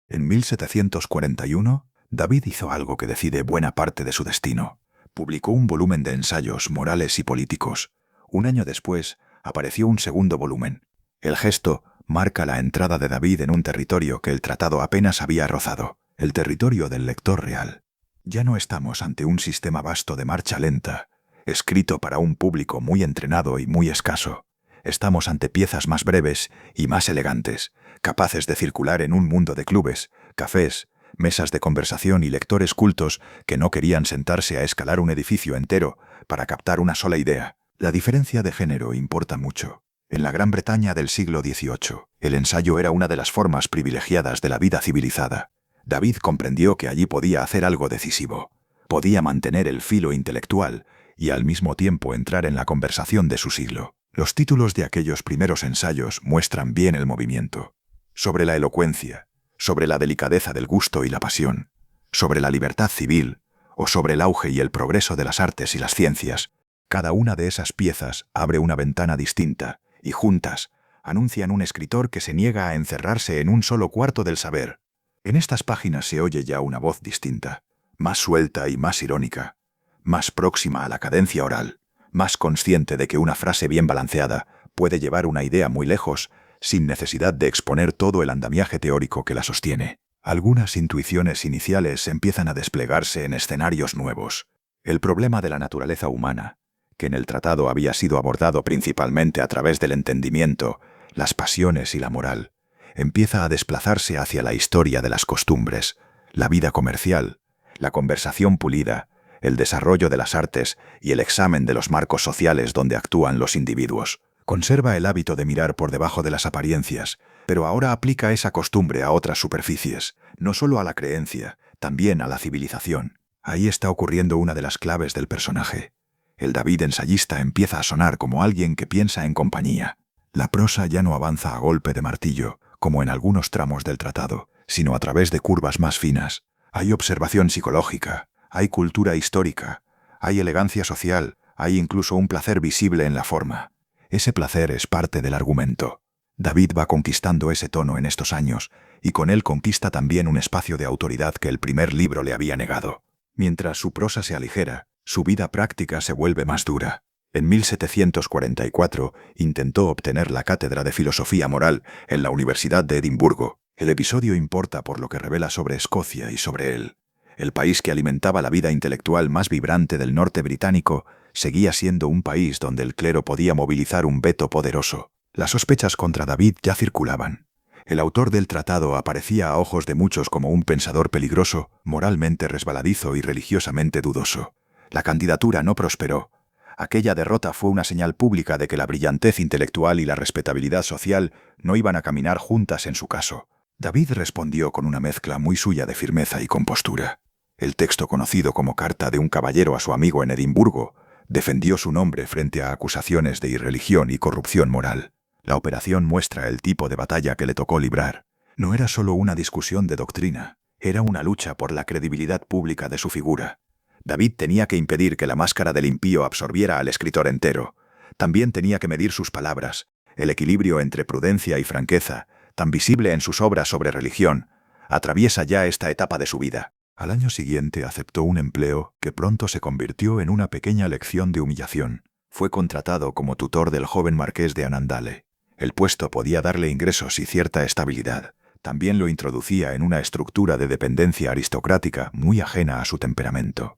En 1741, David hizo algo que decide buena parte de su destino. Publicó un volumen de ensayos morales y políticos. Un año después, apareció un segundo volumen. El gesto marca la entrada de David en un territorio que el tratado apenas había rozado, el territorio del lector real. Ya no estamos ante un sistema vasto de marcha lenta, escrito para un público muy entrenado y muy escaso. Estamos ante piezas más breves y más elegantes, capaces de circular en un mundo de clubes, cafés, mesas de conversación y lectores cultos que no querían sentarse a escalar un edificio entero para captar una sola idea. La diferencia de género importa mucho. En la Gran Bretaña del siglo XVIII, el ensayo era una de las formas privilegiadas de la vida civilizada. David comprendió que allí podía hacer algo decisivo. Podía mantener el filo intelectual y al mismo tiempo entrar en la conversación de su siglo. Los títulos de aquellos primeros ensayos muestran bien el movimiento. Sobre la elocuencia, sobre la delicadeza del gusto y la pasión, sobre la libertad civil o sobre el auge y el progreso de las artes y las ciencias. Cada una de esas piezas abre una ventana distinta y juntas anuncian un escritor que se niega a encerrarse en un solo cuarto del saber. En estas páginas se oye ya una voz distinta, más suelta y más irónica, más próxima a la cadencia oral, más consciente de que una frase bien balanceada puede llevar una idea muy lejos sin necesidad de exponer todo el andamiaje teórico que la sostiene. Algunas intuiciones iniciales empiezan a desplegarse en escenarios nuevos. El problema de la naturaleza humana, que en el tratado había sido abordado principalmente a través del entendimiento, las pasiones y la moral, empieza a desplazarse hacia la historia de las costumbres, la vida comercial, la conversación pulida, el desarrollo de las artes y el examen de los marcos sociales donde actúan los individuos. Conserva el hábito de mirar por debajo de las apariencias, pero ahora aplica esa costumbre a otras superficies, no solo a la creencia, también a la civilización. Ahí está ocurriendo una de las claves del personaje. El David ensayista empieza a sonar como alguien que piensa en compañía. La prosa ya no avanza a golpe de martillo, como en algunos tramos del tratado, sino a través de curvas más finas. Hay observación psicológica, hay cultura histórica, hay elegancia social, hay incluso un placer visible en la forma. Ese placer es parte del argumento. David va conquistando ese tono en estos años, y con él conquista también un espacio de autoridad que el primer libro le había negado. Mientras su prosa se aligera, su vida práctica se vuelve más dura. En 1744 intentó obtener la cátedra de filosofía moral en la Universidad de Edimburgo. El episodio importa por lo que revela sobre Escocia y sobre él. El país que alimentaba la vida intelectual más vibrante del norte británico seguía siendo un país donde el clero podía movilizar un veto poderoso. Las sospechas contra David ya circulaban. El autor del tratado aparecía a ojos de muchos como un pensador peligroso, moralmente resbaladizo y religiosamente dudoso. La candidatura no prosperó. Aquella derrota fue una señal pública de que la brillantez intelectual y la respetabilidad social no iban a caminar juntas en su caso. David respondió con una mezcla muy suya de firmeza y compostura. El texto conocido como Carta de un caballero a su amigo en Edimburgo defendió su nombre frente a acusaciones de irreligión y corrupción moral. La operación muestra el tipo de batalla que le tocó librar. No era solo una discusión de doctrina, era una lucha por la credibilidad pública de su figura. David tenía que impedir que la máscara del impío absorbiera al escritor entero. También tenía que medir sus palabras, el equilibrio entre prudencia y franqueza, tan visible en sus obras sobre religión, atraviesa ya esta etapa de su vida. Al año siguiente aceptó un empleo que pronto se convirtió en una pequeña lección de humillación. Fue contratado como tutor del joven marqués de Annandale. El puesto podía darle ingresos y cierta estabilidad. También lo introducía en una estructura de dependencia aristocrática muy ajena a su temperamento.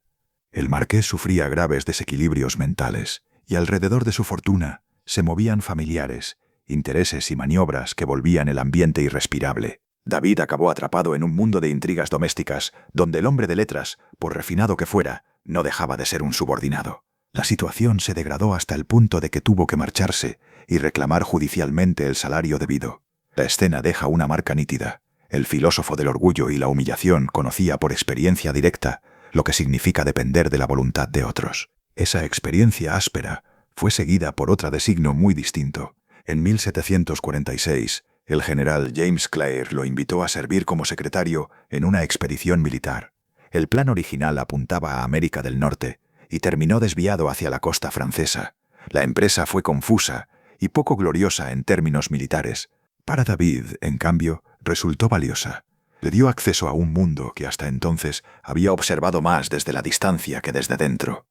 El marqués sufría graves desequilibrios mentales, y alrededor de su fortuna se movían familiares, intereses y maniobras que volvían el ambiente irrespirable. David acabó atrapado en un mundo de intrigas domésticas, donde el hombre de letras, por refinado que fuera, no dejaba de ser un subordinado. La situación se degradó hasta el punto de que tuvo que marcharse y reclamar judicialmente el salario debido. La escena deja una marca nítida. El filósofo del orgullo y la humillación conocía por experiencia directa lo que significa depender de la voluntad de otros. Esa experiencia áspera fue seguida por otra de signo muy distinto. En 1746, el general James Clare lo invitó a servir como secretario en una expedición militar. El plan original apuntaba a América del Norte y terminó desviado hacia la costa francesa. La empresa fue confusa y poco gloriosa en términos militares. Para David, en cambio, resultó valiosa. Le dio acceso a un mundo que hasta entonces había observado más desde la distancia que desde dentro.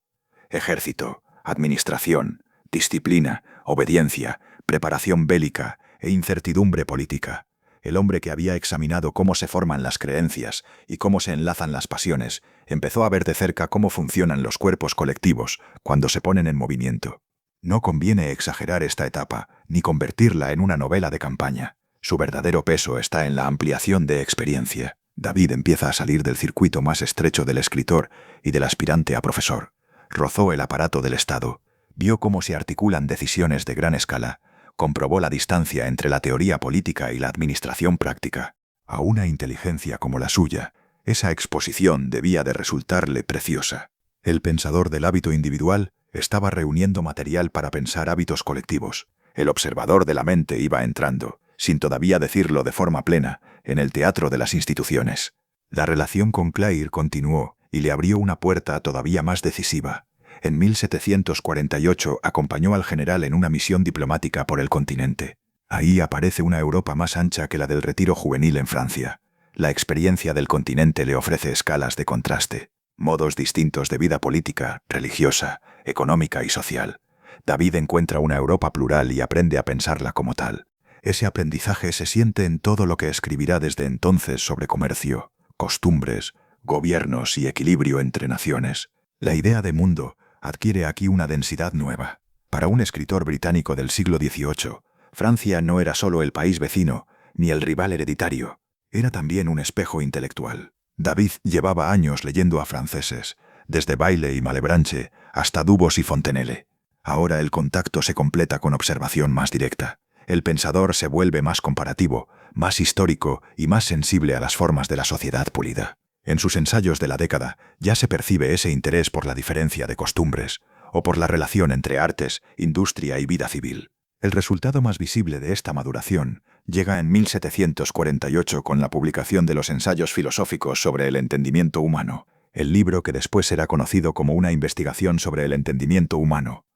Ejército, administración, disciplina, obediencia, preparación bélica e incertidumbre política. El hombre que había examinado cómo se forman las creencias y cómo se enlazan las pasiones, empezó a ver de cerca cómo funcionan los cuerpos colectivos cuando se ponen en movimiento. No conviene exagerar esta etapa, ni convertirla en una novela de campaña. Su verdadero peso está en la ampliación de experiencia. David empieza a salir del circuito más estrecho del escritor y del aspirante a profesor. Rozó el aparato del Estado, vio cómo se articulan decisiones de gran escala, comprobó la distancia entre la teoría política y la administración práctica. A una inteligencia como la suya, esa exposición debía de resultarle preciosa. El pensador del hábito individual estaba reuniendo material para pensar hábitos colectivos. El observador de la mente iba entrando, sin todavía decirlo de forma plena, en el teatro de las instituciones. La relación con Clare continuó y le abrió una puerta todavía más decisiva. En 1748 acompañó al general en una misión diplomática por el continente. Ahí aparece una Europa más ancha que la del retiro juvenil en Francia. La experiencia del continente le ofrece escalas de contraste, modos distintos de vida política, religiosa, económica y social. David encuentra una Europa plural y aprende a pensarla como tal. Ese aprendizaje se siente en todo lo que escribirá desde entonces sobre comercio, costumbres, gobiernos y equilibrio entre naciones. La idea de mundo adquiere aquí una densidad nueva. Para un escritor británico del siglo XVIII, Francia no era solo el país vecino, ni el rival hereditario, era también un espejo intelectual. David llevaba años leyendo a franceses, desde Bayle y Malebranche hasta Dubos y Fontenelle. Ahora el contacto se completa con observación más directa. El pensador se vuelve más comparativo, más histórico y más sensible a las formas de la sociedad pulida. En sus ensayos de la década ya se percibe ese interés por la diferencia de costumbres o por la relación entre artes, industria y vida civil. El resultado más visible de esta maduración llega en 1748 con la publicación de los ensayos filosóficos sobre el entendimiento humano, el libro que después será conocido como una investigación sobre el entendimiento humano.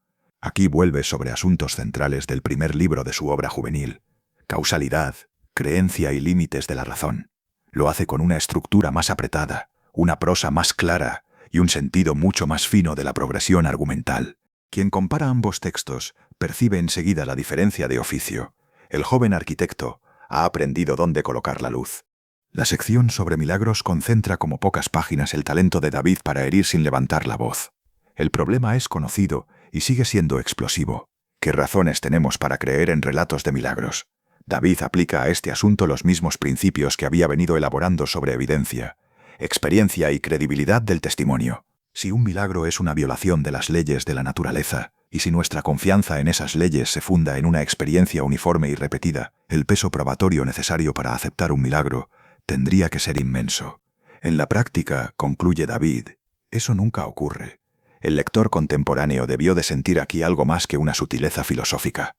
Aquí vuelve sobre asuntos centrales del primer libro de su obra juvenil: causalidad, creencia y límites de la razón. Lo hace con una estructura más apretada, una prosa más clara y un sentido mucho más fino de la progresión argumental. Quien compara ambos textos percibe enseguida la diferencia de oficio. El joven arquitecto ha aprendido dónde colocar la luz. La sección sobre milagros concentra como pocas páginas el talento de David para herir sin levantar la voz. El problema es conocido y sigue siendo explosivo. ¿Qué razones tenemos para creer en relatos de milagros? David aplica a este asunto los mismos principios que había venido elaborando sobre evidencia, experiencia y credibilidad del testimonio. Si un milagro es una violación de las leyes de la naturaleza, y si nuestra confianza en esas leyes se funda en una experiencia uniforme y repetida, el peso probatorio necesario para aceptar un milagro tendría que ser inmenso. En la práctica, concluye David, eso nunca ocurre. El lector contemporáneo debió de sentir aquí algo más que una sutileza filosófica.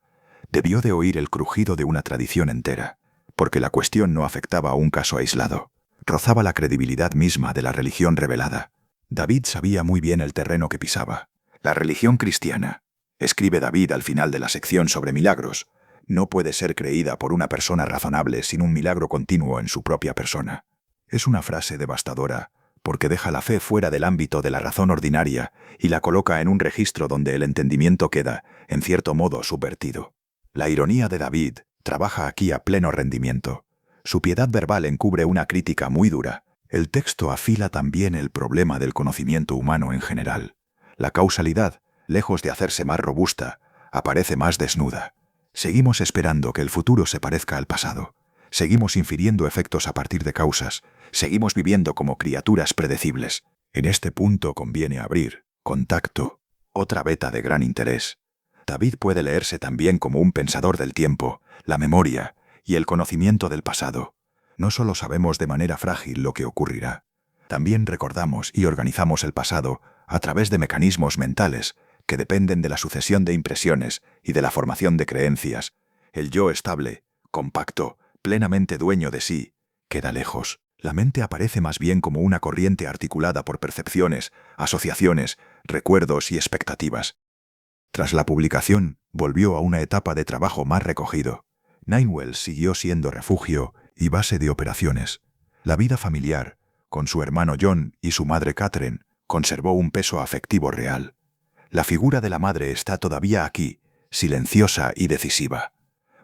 Debió de oír el crujido de una tradición entera, porque la cuestión no afectaba a un caso aislado. Rozaba la credibilidad misma de la religión revelada. David sabía muy bien el terreno que pisaba. La religión cristiana, escribe David al final de la sección sobre milagros, no puede ser creída por una persona razonable sin un milagro continuo en su propia persona. Es una frase devastadora, porque deja la fe fuera del ámbito de la razón ordinaria y la coloca en un registro donde el entendimiento queda, en cierto modo, subvertido. La ironía de David trabaja aquí a pleno rendimiento. Su piedad verbal encubre una crítica muy dura. El texto afila también el problema del conocimiento humano en general. La causalidad, lejos de hacerse más robusta, aparece más desnuda. Seguimos esperando que el futuro se parezca al pasado. Seguimos infiriendo efectos a partir de causas. Seguimos viviendo como criaturas predecibles. En este punto conviene abrir, contacto, otra veta de gran interés. David puede leerse también como un pensador del tiempo, la memoria y el conocimiento del pasado. No solo sabemos de manera frágil lo que ocurrirá, también recordamos y organizamos el pasado a través de mecanismos mentales que dependen de la sucesión de impresiones y de la formación de creencias. El yo estable, compacto, plenamente dueño de sí, queda lejos. La mente aparece más bien como una corriente articulada por percepciones, asociaciones, recuerdos y expectativas. Tras la publicación, volvió a una etapa de trabajo más recogido. Ninewell siguió siendo refugio y base de operaciones. La vida familiar, con su hermano John y su madre Catherine, conservó un peso afectivo real. La figura de la madre está todavía aquí, silenciosa y decisiva.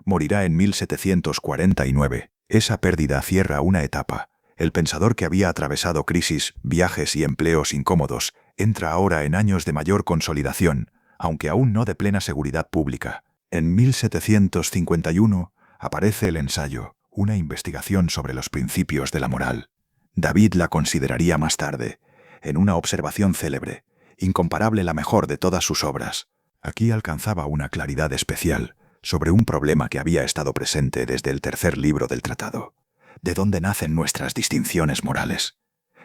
Morirá en 1749. Esa pérdida cierra una etapa. El pensador que había atravesado crisis, viajes y empleos incómodos, entra ahora en años de mayor consolidación, aunque aún no de plena seguridad pública. En 1751 aparece el ensayo, una investigación sobre los principios de la moral. David la consideraría más tarde, en una observación célebre, incomparable la mejor de todas sus obras. Aquí alcanzaba una claridad especial sobre un problema que había estado presente desde el tercer libro del tratado. ¿De dónde nacen nuestras distinciones morales?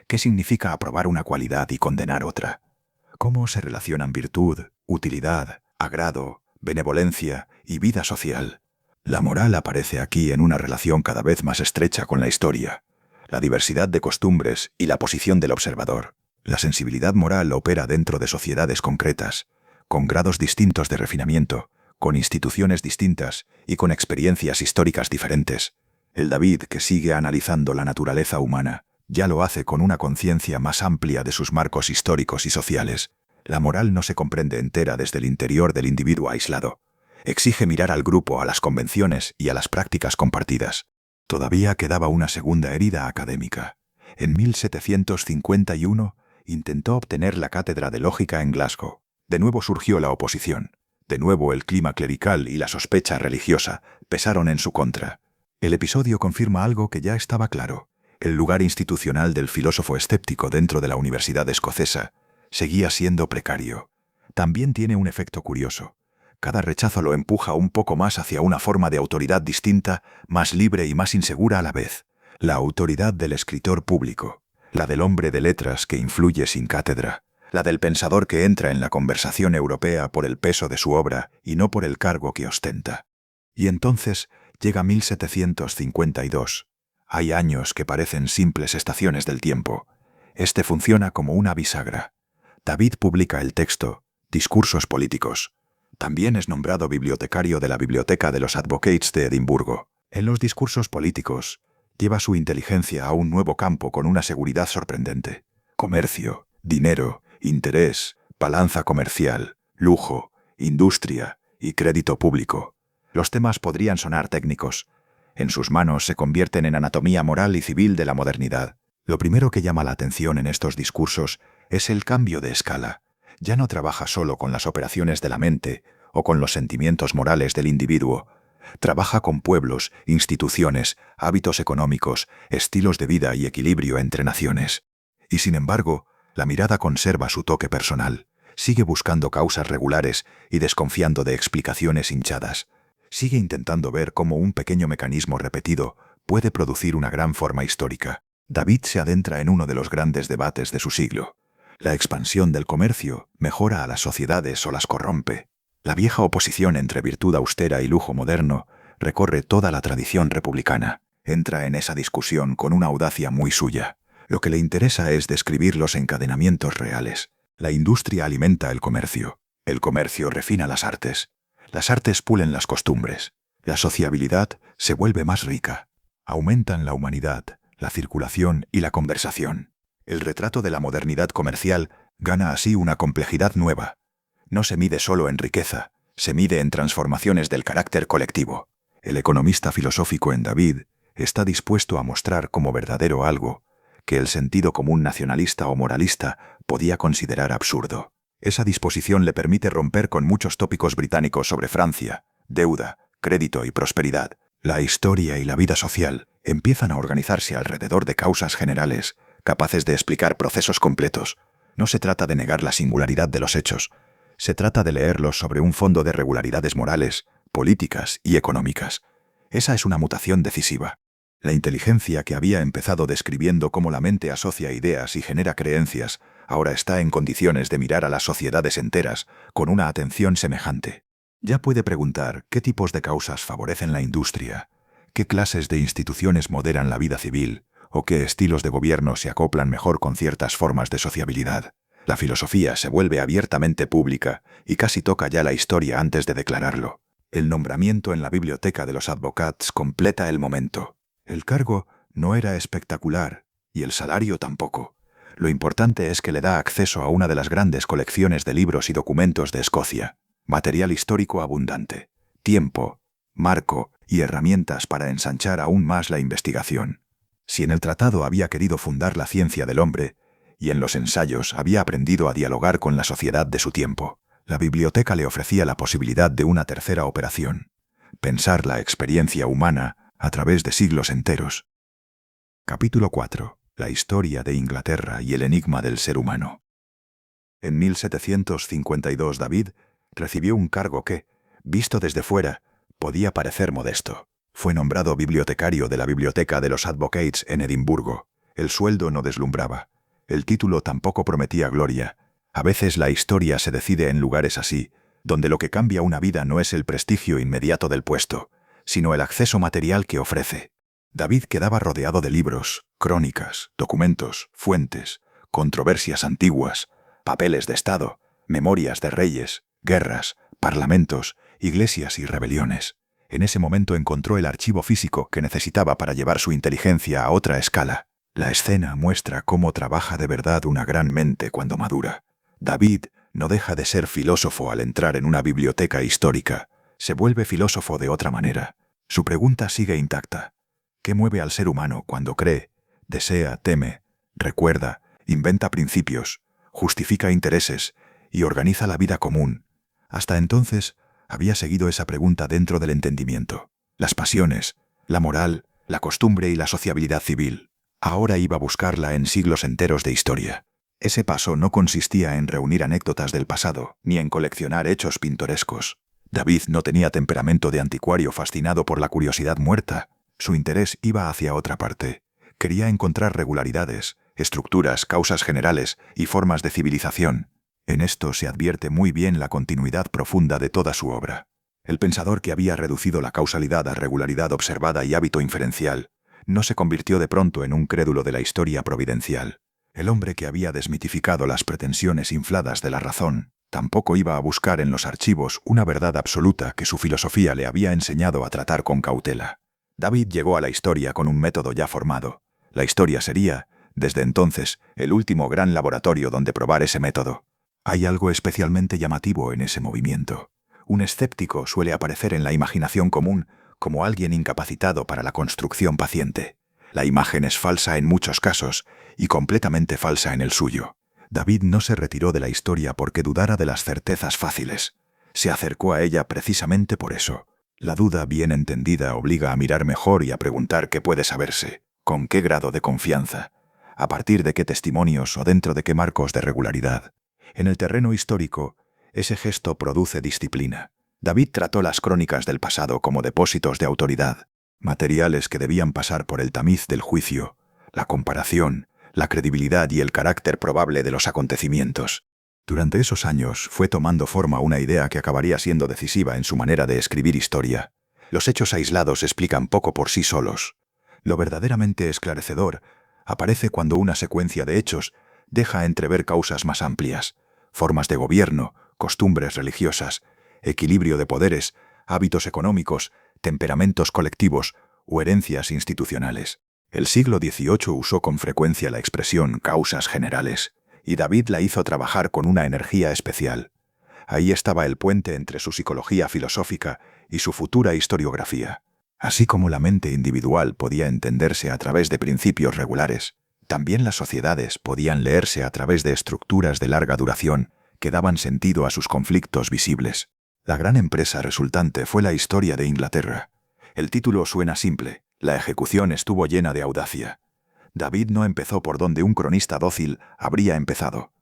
¿Qué significa aprobar una cualidad y condenar otra? ¿Cómo se relacionan virtud, utilidad, agrado, benevolencia y vida social? La moral aparece aquí en una relación cada vez más estrecha con la historia, la diversidad de costumbres y la posición del observador. La sensibilidad moral opera dentro de sociedades concretas, con grados distintos de refinamiento, con instituciones distintas y con experiencias históricas diferentes. El David que sigue analizando la naturaleza humana ya lo hace con una conciencia más amplia de sus marcos históricos y sociales. La moral no se comprende entera desde el interior del individuo aislado. Exige mirar al grupo, a las convenciones y a las prácticas compartidas. Todavía quedaba una segunda herida académica. En 1751 intentó obtener la cátedra de lógica en Glasgow. De nuevo surgió la oposición. De nuevo el clima clerical y la sospecha religiosa pesaron en su contra. El episodio confirma algo que ya estaba claro. El lugar institucional del filósofo escéptico dentro de la Universidad Escocesa seguía siendo precario. También tiene un efecto curioso. Cada rechazo lo empuja un poco más hacia una forma de autoridad distinta, más libre y más insegura a la vez. La autoridad del escritor público, la del hombre de letras que influye sin cátedra, la del pensador que entra en la conversación europea por el peso de su obra y no por el cargo que ostenta. Y entonces llega 1752. Hay años que parecen simples estaciones del tiempo. Este funciona como una bisagra. David publica el texto Discursos políticos. También es nombrado bibliotecario de la Biblioteca de los Advocates de Edimburgo. En los discursos políticos, lleva su inteligencia a un nuevo campo con una seguridad sorprendente. Comercio, dinero, interés, balanza comercial, lujo, industria y crédito público. Los temas podrían sonar técnicos. En sus manos se convierten en anatomía moral y civil de la modernidad. Lo primero que llama la atención en estos discursos es el cambio de escala. Ya no trabaja solo con las operaciones de la mente o con los sentimientos morales del individuo. Trabaja con pueblos, instituciones, hábitos económicos, estilos de vida y equilibrio entre naciones. Y sin embargo, la mirada conserva su toque personal. Sigue buscando causas regulares y desconfiando de explicaciones hinchadas. Sigue intentando ver cómo un pequeño mecanismo repetido puede producir una gran forma histórica. David se adentra en uno de los grandes debates de su siglo. La expansión del comercio mejora a las sociedades o las corrompe. La vieja oposición entre virtud austera y lujo moderno recorre toda la tradición republicana. Entra en esa discusión con una audacia muy suya. Lo que le interesa es describir los encadenamientos reales. La industria alimenta el comercio refina las artes pulen las costumbres, la sociabilidad se vuelve más rica, aumentan la humanidad, la circulación y la conversación. El retrato de la modernidad comercial gana así una complejidad nueva. No se mide solo en riqueza, se mide en transformaciones del carácter colectivo. El economista filosófico en David está dispuesto a mostrar como verdadero algo que el sentido común nacionalista o moralista podía considerar absurdo. Esa disposición le permite romper con muchos tópicos británicos sobre Francia, deuda, crédito y prosperidad. La historia y la vida social empiezan a organizarse alrededor de causas generales, capaces de explicar procesos completos. No se trata de negar la singularidad de los hechos, se trata de leerlos sobre un fondo de regularidades morales, políticas y económicas. Esa es una mutación decisiva. La inteligencia que había empezado describiendo cómo la mente asocia ideas y genera creencias, ahora está en condiciones de mirar a las sociedades enteras con una atención semejante. Ya puede preguntar qué tipos de causas favorecen la industria, qué clases de instituciones moderan la vida civil o qué estilos de gobierno se acoplan mejor con ciertas formas de sociabilidad. La filosofía se vuelve abiertamente pública y casi toca ya la historia antes de declararlo. El nombramiento en la Biblioteca de los Advocates completa el momento. El cargo no era espectacular y el salario tampoco. Lo importante es que le da acceso a una de las grandes colecciones de libros y documentos de Escocia. Material histórico abundante, tiempo, marco y herramientas para ensanchar aún más la investigación. Si en el tratado había querido fundar la ciencia del hombre, y en los ensayos había aprendido a dialogar con la sociedad de su tiempo, la biblioteca le ofrecía la posibilidad de una tercera operación: pensar la experiencia humana a través de siglos enteros. Capítulo 4. La historia de Inglaterra y el enigma del ser humano. En 1752 David recibió un cargo que, visto desde fuera, podía parecer modesto. Fue nombrado bibliotecario de la Biblioteca de los Advocates en Edimburgo. El sueldo no deslumbraba. El título tampoco prometía gloria. A veces la historia se decide en lugares así, donde lo que cambia una vida no es el prestigio inmediato del puesto, sino el acceso material que ofrece. David quedaba rodeado de libros, crónicas, documentos, fuentes, controversias antiguas, papeles de Estado, memorias de reyes, guerras, parlamentos, iglesias y rebeliones. En ese momento encontró el archivo físico que necesitaba para llevar su inteligencia a otra escala. La escena muestra cómo trabaja de verdad una gran mente cuando madura. David no deja de ser filósofo al entrar en una biblioteca histórica. Se vuelve filósofo de otra manera. Su pregunta sigue intacta. ¿Qué mueve al ser humano cuando cree, desea, teme, recuerda, inventa principios, justifica intereses y organiza la vida común? Hasta entonces había seguido esa pregunta dentro del entendimiento, las pasiones, la moral, la costumbre y la sociabilidad civil. Ahora iba a buscarla en siglos enteros de historia. Ese paso no consistía en reunir anécdotas del pasado, ni en coleccionar hechos pintorescos. David no tenía temperamento de anticuario fascinado por la curiosidad muerta. Su interés iba hacia otra parte. Quería encontrar regularidades, estructuras, causas generales y formas de civilización. En esto se advierte muy bien la continuidad profunda de toda su obra. El pensador que había reducido la causalidad a regularidad observada y hábito inferencial no se convirtió de pronto en un crédulo de la historia providencial. El hombre que había desmitificado las pretensiones infladas de la razón tampoco iba a buscar en los archivos una verdad absoluta que su filosofía le había enseñado a tratar con cautela. David llegó a la historia con un método ya formado. La historia sería, desde entonces, el último gran laboratorio donde probar ese método. Hay algo especialmente llamativo en ese movimiento. Un escéptico suele aparecer en la imaginación común como alguien incapacitado para la construcción paciente. La imagen es falsa en muchos casos y completamente falsa en el suyo. David no se retiró de la historia porque dudara de las certezas fáciles. Se acercó a ella precisamente por eso. La duda bien entendida obliga a mirar mejor y a preguntar qué puede saberse, con qué grado de confianza, a partir de qué testimonios o dentro de qué marcos de regularidad. En el terreno histórico, ese gesto produce disciplina. David trató las crónicas del pasado como depósitos de autoridad, materiales que debían pasar por el tamiz del juicio, la comparación, la credibilidad y el carácter probable de los acontecimientos. Durante esos años fue tomando forma una idea que acabaría siendo decisiva en su manera de escribir historia. Los hechos aislados explican poco por sí solos. Lo verdaderamente esclarecedor aparece cuando una secuencia de hechos deja entrever causas más amplias, formas de gobierno, costumbres religiosas, equilibrio de poderes, hábitos económicos, temperamentos colectivos o herencias institucionales. El siglo XVIII usó con frecuencia la expresión causas generales, y David la hizo trabajar con una energía especial. Ahí estaba el puente entre su psicología filosófica y su futura historiografía. Así como la mente individual podía entenderse a través de principios regulares, también las sociedades podían leerse a través de estructuras de larga duración que daban sentido a sus conflictos visibles. La gran empresa resultante fue la historia de Inglaterra. El título suena simple, la ejecución estuvo llena de audacia. David no empezó por donde un cronista dócil habría empezado.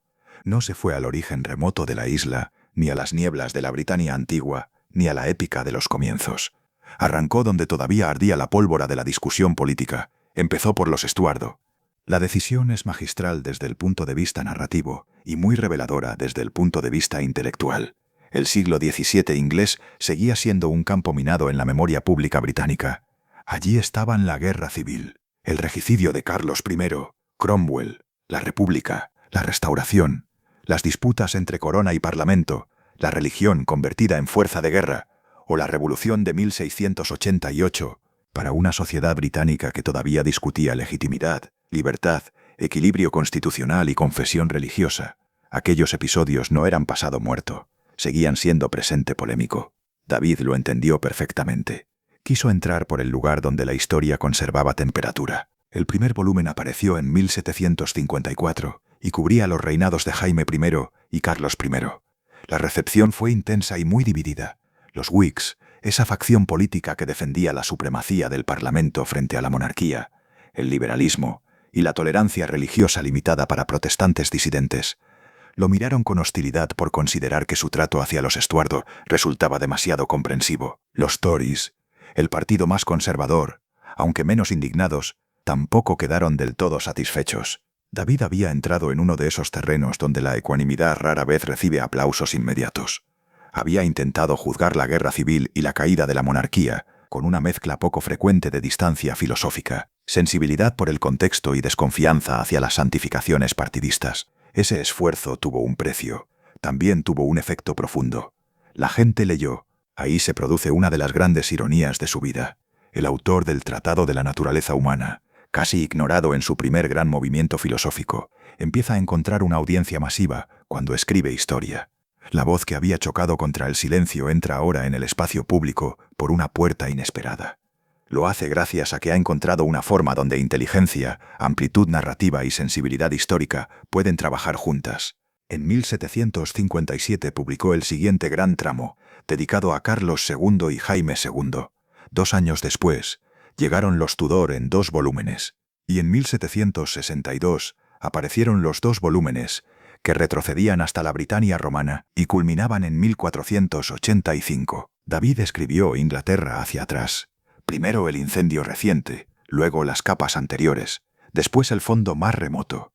No se fue al origen remoto de la isla, ni a las nieblas de la Britania antigua, ni a la épica de los comienzos. Arrancó donde todavía ardía la pólvora de la discusión política. Empezó por los Estuardo. La decisión es magistral desde el punto de vista narrativo y muy reveladora desde el punto de vista intelectual. El siglo XVII inglés seguía siendo un campo minado en la memoria pública británica. Allí estaban la guerra civil, el regicidio de Carlos I, Cromwell, la República, la Restauración, las disputas entre corona y parlamento, la religión convertida en fuerza de guerra, o la Revolución de 1688, para una sociedad británica que todavía discutía legitimidad, libertad, equilibrio constitucional y confesión religiosa. Aquellos episodios no eran pasado muerto, seguían siendo presente polémico. David lo entendió perfectamente. Quiso entrar por el lugar donde la historia conservaba temperatura. El primer volumen apareció en 1754 y cubría los reinados de Jaime I y Carlos I. La recepción fue intensa y muy dividida. Los Whigs, esa facción política que defendía la supremacía del Parlamento frente a la monarquía, el liberalismo y la tolerancia religiosa limitada para protestantes disidentes, lo miraron con hostilidad por considerar que su trato hacia los Estuardo resultaba demasiado comprensivo. Los Tories, el partido más conservador, aunque menos indignados, tampoco quedaron del todo satisfechos. David había entrado en uno de esos terrenos donde la ecuanimidad rara vez recibe aplausos inmediatos. Había intentado juzgar la guerra civil y la caída de la monarquía con una mezcla poco frecuente de distancia filosófica, sensibilidad por el contexto y desconfianza hacia las santificaciones partidistas. Ese esfuerzo tuvo un precio, también tuvo un efecto profundo. La gente leyó. Ahí se produce una de las grandes ironías de su vida. El autor del Tratado de la Naturaleza Humana, casi ignorado en su primer gran movimiento filosófico, empieza a encontrar una audiencia masiva cuando escribe historia. La voz que había chocado contra el silencio entra ahora en el espacio público por una puerta inesperada. Lo hace gracias a que ha encontrado una forma donde inteligencia, amplitud narrativa y sensibilidad histórica pueden trabajar juntas. En 1757 publicó el siguiente gran tramo, dedicado a Carlos II y Jaime II. 2 años después, llegaron los Tudor en 2 volúmenes. y en 1762 aparecieron los 2 volúmenes, que retrocedían hasta la Britania romana y culminaban en 1485. David escribió Inglaterra hacia atrás. Primero el incendio reciente, luego las capas anteriores, después el fondo más remoto.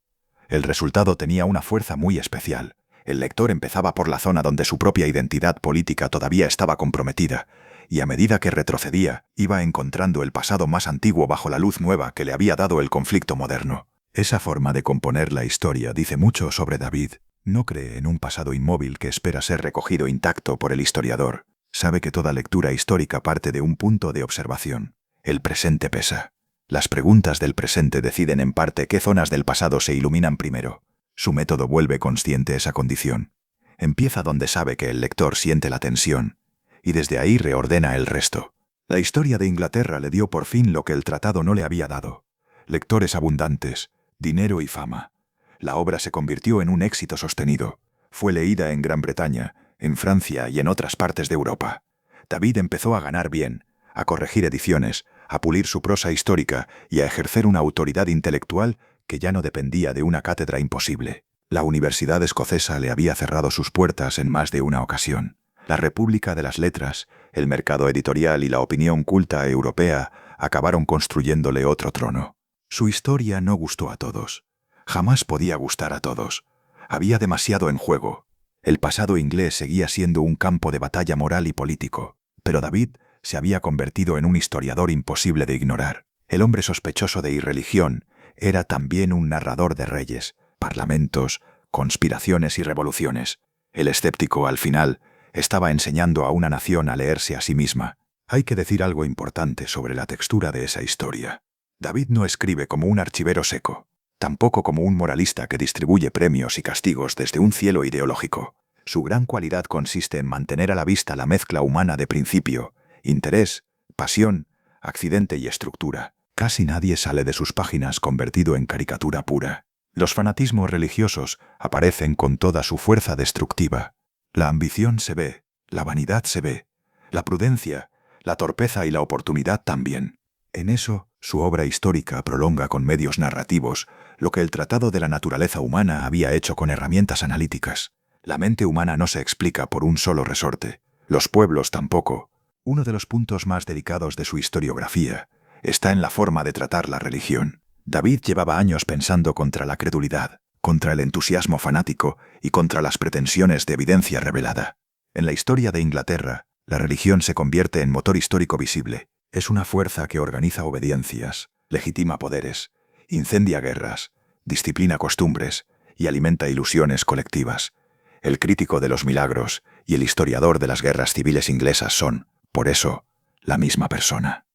El resultado tenía una fuerza muy especial. El lector empezaba por la zona donde su propia identidad política todavía estaba comprometida, y a medida que retrocedía, iba encontrando el pasado más antiguo bajo la luz nueva que le había dado el conflicto moderno. Esa forma de componer la historia dice mucho sobre David. No cree en un pasado inmóvil que espera ser recogido intacto por el historiador. Sabe que toda lectura histórica parte de un punto de observación. El presente pesa. Las preguntas del presente deciden en parte qué zonas del pasado se iluminan primero. Su método vuelve consciente esa condición. Empieza donde sabe que el lector siente la tensión, y desde ahí reordena el resto. La historia de Inglaterra le dio por fin lo que el tratado no le había dado: lectores abundantes, dinero y fama. La obra se convirtió en un éxito sostenido. Fue leída en Gran Bretaña, en Francia y en otras partes de Europa. David empezó a ganar bien, a corregir ediciones, a pulir su prosa histórica y a ejercer una autoridad intelectual que ya no dependía de una cátedra imposible. La Universidad Escocesa le había cerrado sus puertas en más de una ocasión. La República de las Letras, el mercado editorial y la opinión culta europea acabaron construyéndole otro trono. Su historia no gustó a todos. Jamás podía gustar a todos. Había demasiado en juego. El pasado inglés seguía siendo un campo de batalla moral y político, pero David se había convertido en un historiador imposible de ignorar. El hombre sospechoso de irreligión era también un narrador de reyes, parlamentos, conspiraciones y revoluciones. El escéptico, al final, estaba enseñando a una nación a leerse a sí misma. Hay que decir algo importante sobre la textura de esa historia. David no escribe como un archivero seco, tampoco como un moralista que distribuye premios y castigos desde un cielo ideológico. Su gran cualidad consiste en mantener a la vista la mezcla humana de principio, interés, pasión, accidente y estructura. Casi nadie sale de sus páginas convertido en caricatura pura. Los fanatismos religiosos aparecen con toda su fuerza destructiva. La ambición se ve, la vanidad se ve, la prudencia, la torpeza y la oportunidad también. En eso, su obra histórica prolonga con medios narrativos lo que el Tratado de la Naturaleza Humana había hecho con herramientas analíticas. La mente humana no se explica por un solo resorte. Los pueblos tampoco. Uno de los puntos más delicados de su historiografía está en la forma de tratar la religión. David llevaba años pensando contra la credulidad, contra el entusiasmo fanático y contra las pretensiones de evidencia revelada. En la historia de Inglaterra, la religión se convierte en motor histórico visible. Es una fuerza que organiza obediencias, legitima poderes, incendia guerras, disciplina costumbres y alimenta ilusiones colectivas. El crítico de los milagros y el historiador de las guerras civiles inglesas son, por eso, la misma persona.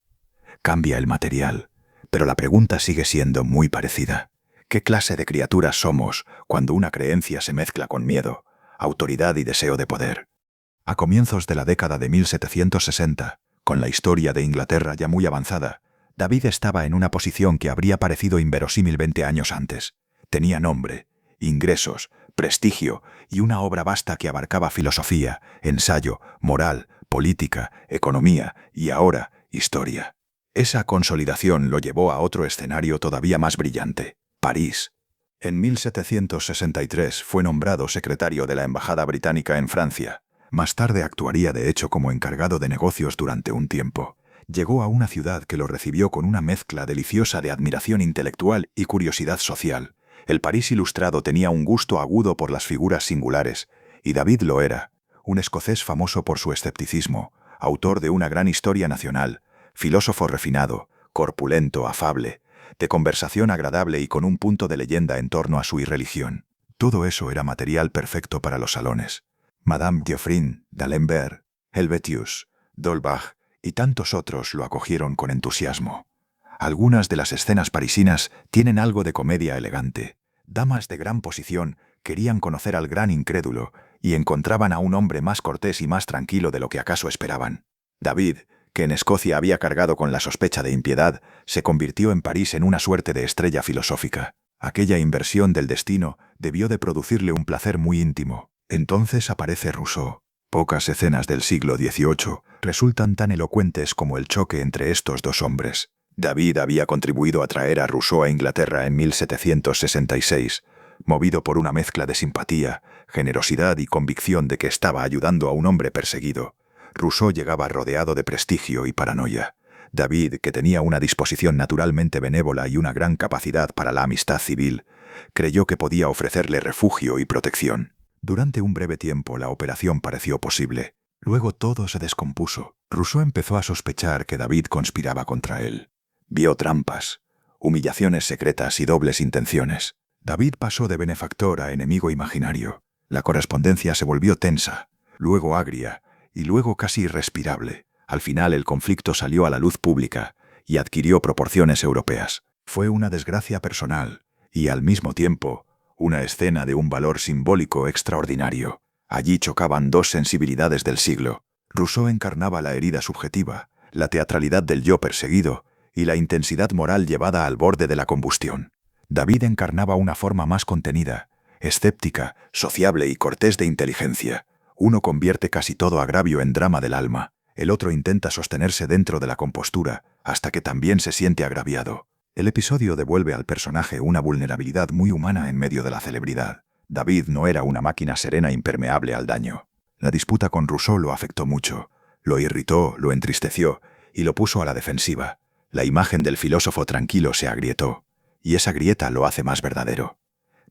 Cambia el material, pero la pregunta sigue siendo muy parecida. ¿Qué clase de criaturas somos cuando una creencia se mezcla con miedo, autoridad y deseo de poder? A comienzos de la década de 1760, con la historia de Inglaterra ya muy avanzada, David estaba en una posición que habría parecido inverosímil 20 años antes. Tenía nombre, ingresos, prestigio y una obra vasta que abarcaba filosofía, ensayo, moral, política, economía y ahora historia. Esa consolidación lo llevó a otro escenario todavía más brillante: París. En 1763 fue nombrado secretario de la Embajada Británica en Francia. Más tarde actuaría de hecho como encargado de negocios durante un tiempo. Llegó a una ciudad que lo recibió con una mezcla deliciosa de admiración intelectual y curiosidad social. El París ilustrado tenía un gusto agudo por las figuras singulares, y David lo era, un escocés famoso por su escepticismo, autor de una gran historia nacional, filósofo refinado, corpulento, afable, de conversación agradable y con un punto de leyenda en torno a su irreligión. Todo eso era material perfecto para los salones. Madame Geoffrin, d'Alembert, Helvetius, d'Holbach y tantos otros lo acogieron con entusiasmo. Algunas de las escenas parisinas tienen algo de comedia elegante. Damas de gran posición querían conocer al gran incrédulo y encontraban a un hombre más cortés y más tranquilo de lo que acaso esperaban. David, que en Escocia había cargado con la sospecha de impiedad, se convirtió en París en una suerte de estrella filosófica. Aquella inversión del destino debió de producirle un placer muy íntimo. Entonces aparece Rousseau. Pocas escenas del siglo XVIII resultan tan elocuentes como el choque entre estos dos hombres. David había contribuido a traer a Rousseau a Inglaterra en 1766, movido por una mezcla de simpatía, generosidad y convicción de que estaba ayudando a un hombre perseguido. Rousseau llegaba rodeado de prestigio y paranoia. David, que tenía una disposición naturalmente benévola y una gran capacidad para la amistad civil, creyó que podía ofrecerle refugio y protección. Durante un breve tiempo la operación pareció posible. Luego todo se descompuso. Rousseau empezó a sospechar que David conspiraba contra él. Vio trampas, humillaciones secretas y dobles intenciones. David pasó de benefactor a enemigo imaginario. La correspondencia se volvió tensa, luego agria y luego casi irrespirable. Al final el conflicto salió a la luz pública y adquirió proporciones europeas. Fue una desgracia personal y, al mismo tiempo, una escena de un valor simbólico extraordinario. Allí chocaban dos sensibilidades del siglo. Rousseau encarnaba la herida subjetiva, la teatralidad del yo perseguido y la intensidad moral llevada al borde de la combustión. David encarnaba una forma más contenida, escéptica, sociable y cortés de inteligencia. Uno convierte casi todo agravio en drama del alma. El otro intenta sostenerse dentro de la compostura, hasta que también se siente agraviado. El episodio devuelve al personaje una vulnerabilidad muy humana en medio de la celebridad. David no era una máquina serena impermeable al daño. La disputa con Rousseau lo afectó mucho, lo irritó, lo entristeció y lo puso a la defensiva. La imagen del filósofo tranquilo se agrietó, y esa grieta lo hace más verdadero.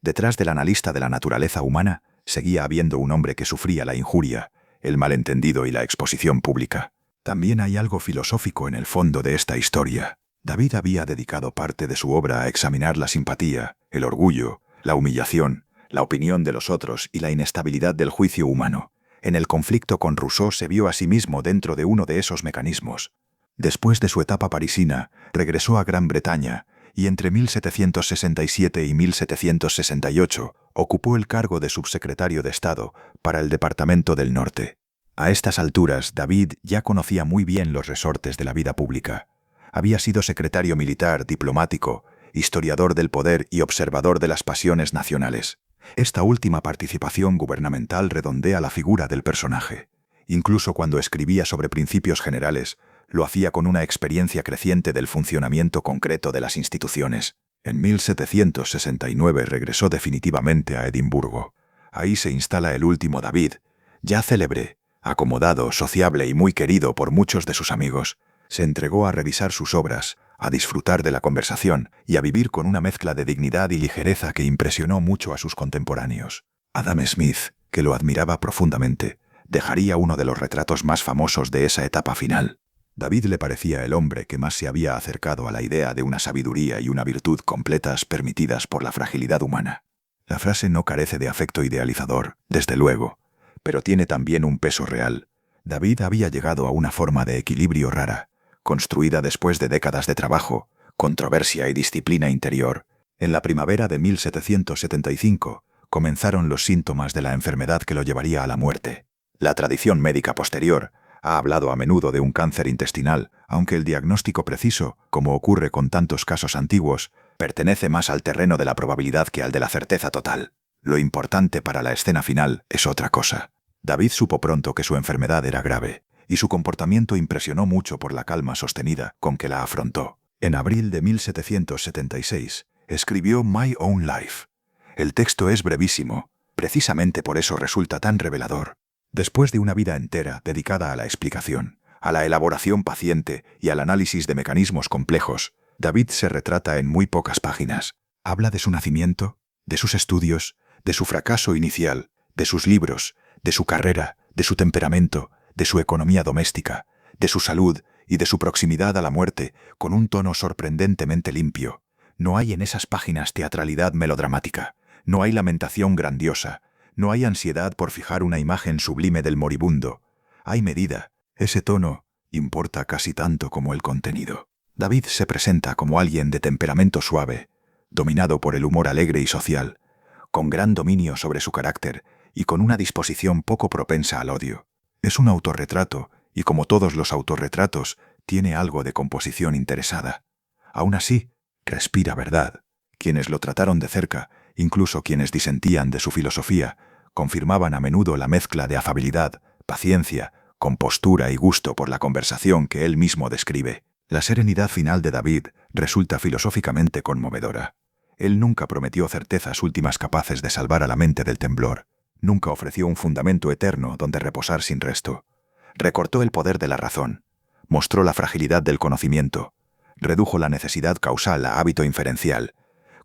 Detrás del analista de la naturaleza humana seguía habiendo un hombre que sufría la injuria, el malentendido y la exposición pública. También hay algo filosófico en el fondo de esta historia. David había dedicado parte de su obra a examinar la simpatía, el orgullo, la humillación, la opinión de los otros y la inestabilidad del juicio humano. En el conflicto con Rousseau se vio a sí mismo dentro de uno de esos mecanismos. Después de su etapa parisina, regresó a Gran Bretaña y entre 1767 y 1768 ocupó el cargo de subsecretario de Estado para el Departamento del Norte. A estas alturas, David ya conocía muy bien los resortes de la vida pública. Había sido secretario militar, diplomático, historiador del poder y observador de las pasiones nacionales. Esta última participación gubernamental redondea la figura del personaje. Incluso cuando escribía sobre principios generales, lo hacía con una experiencia creciente del funcionamiento concreto de las instituciones. En 1769 regresó definitivamente a Edimburgo. Ahí se instala el último David, ya célebre, acomodado, sociable y muy querido por muchos de sus amigos. Se entregó a revisar sus obras, a disfrutar de la conversación y a vivir con una mezcla de dignidad y ligereza que impresionó mucho a sus contemporáneos. Adam Smith, que lo admiraba profundamente, dejaría uno de los retratos más famosos de esa etapa final. David le parecía el hombre que más se había acercado a la idea de una sabiduría y una virtud completas permitidas por la fragilidad humana. La frase no carece de afecto idealizador, desde luego, pero tiene también un peso real. David había llegado a una forma de equilibrio rara, construida después de décadas de trabajo, controversia y disciplina interior. En la primavera de 1775 comenzaron los síntomas de la enfermedad que lo llevaría a la muerte. La tradición médica posterior ha hablado a menudo de un cáncer intestinal, aunque el diagnóstico preciso, como ocurre con tantos casos antiguos, pertenece más al terreno de la probabilidad que al de la certeza total. Lo importante para la escena final es otra cosa. David supo pronto que su enfermedad era grave, y su comportamiento impresionó mucho por la calma sostenida con que la afrontó. En abril de 1776, escribió My Own Life. El texto es brevísimo, precisamente por eso resulta tan revelador. Después de una vida entera dedicada a la explicación, a la elaboración paciente y al análisis de mecanismos complejos, David se retrata en muy pocas páginas. Habla de su nacimiento, de sus estudios, de su fracaso inicial, de sus libros, de su carrera, de su temperamento, de su economía doméstica, de su salud y de su proximidad a la muerte, con un tono sorprendentemente limpio. No hay en esas páginas teatralidad melodramática, no hay lamentación grandiosa, no hay ansiedad por fijar una imagen sublime del moribundo. Hay medida. Ese tono importa casi tanto como el contenido. David se presenta como alguien de temperamento suave, dominado por el humor alegre y social, con gran dominio sobre su carácter y con una disposición poco propensa al odio. Es un autorretrato y, como todos los autorretratos, tiene algo de composición interesada. Aún así, respira verdad. Quienes lo trataron de cerca, incluso quienes disentían de su filosofía, confirmaban a menudo la mezcla de afabilidad, paciencia, compostura y gusto por la conversación que él mismo describe. La serenidad final de David resulta filosóficamente conmovedora. Él nunca prometió certezas últimas capaces de salvar a la mente del temblor. Nunca ofreció un fundamento eterno donde reposar sin resto. Recortó el poder de la razón. Mostró la fragilidad del conocimiento. Redujo la necesidad causal a hábito inferencial.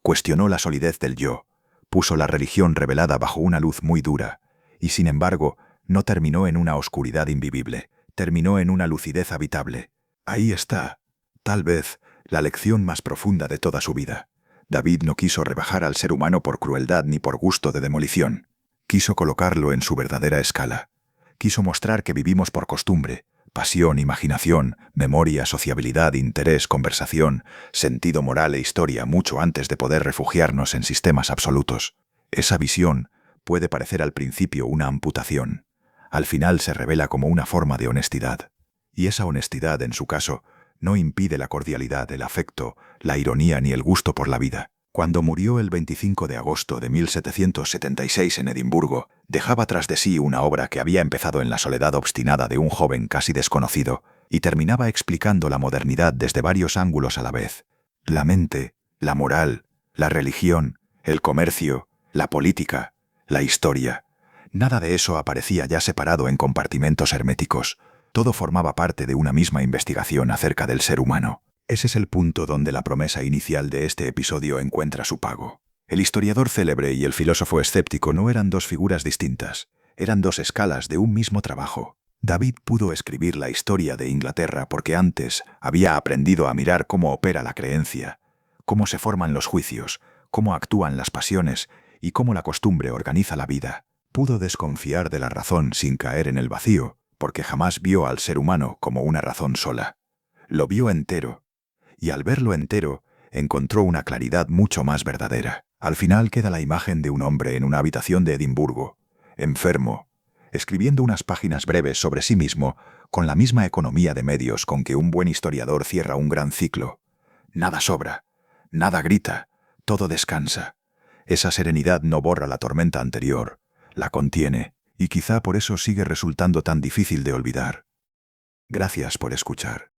Cuestionó la solidez del yo. Puso la religión revelada bajo una luz muy dura. Y sin embargo, no terminó en una oscuridad invivible. Terminó en una lucidez habitable. Ahí está, tal vez, la lección más profunda de toda su vida. David no quiso rebajar al ser humano por crueldad ni por gusto de demolición. Quiso colocarlo en su verdadera escala. Quiso mostrar que vivimos por costumbre, pasión, imaginación, memoria, sociabilidad, interés, conversación, sentido moral e historia mucho antes de poder refugiarnos en sistemas absolutos. Esa visión puede parecer al principio una amputación. Al final se revela como una forma de honestidad. Y esa honestidad, en su caso, no impide la cordialidad, el afecto, la ironía ni el gusto por la vida. Cuando murió el 25 de agosto de 1776 en Edimburgo, dejaba tras de sí una obra que había empezado en la soledad obstinada de un joven casi desconocido y terminaba explicando la modernidad desde varios ángulos a la vez. La mente, la moral, la religión, el comercio, la política, la historia. Nada de eso aparecía ya separado en compartimentos herméticos. Todo formaba parte de una misma investigación acerca del ser humano. Ese es el punto donde la promesa inicial de este episodio encuentra su pago. El historiador célebre y el filósofo escéptico no eran dos figuras distintas, eran dos escalas de un mismo trabajo. David pudo escribir la historia de Inglaterra porque antes había aprendido a mirar cómo opera la creencia, cómo se forman los juicios, cómo actúan las pasiones y cómo la costumbre organiza la vida. Pudo desconfiar de la razón sin caer en el vacío, porque jamás vio al ser humano como una razón sola. Lo vio entero. Y al verlo entero, encontró una claridad mucho más verdadera. Al final queda la imagen de un hombre en una habitación de Edimburgo, enfermo, escribiendo unas páginas breves sobre sí mismo, con la misma economía de medios con que un buen historiador cierra un gran ciclo. Nada sobra, nada grita, todo descansa. Esa serenidad no borra la tormenta anterior, la contiene, y quizá por eso sigue resultando tan difícil de olvidar. Gracias por escuchar.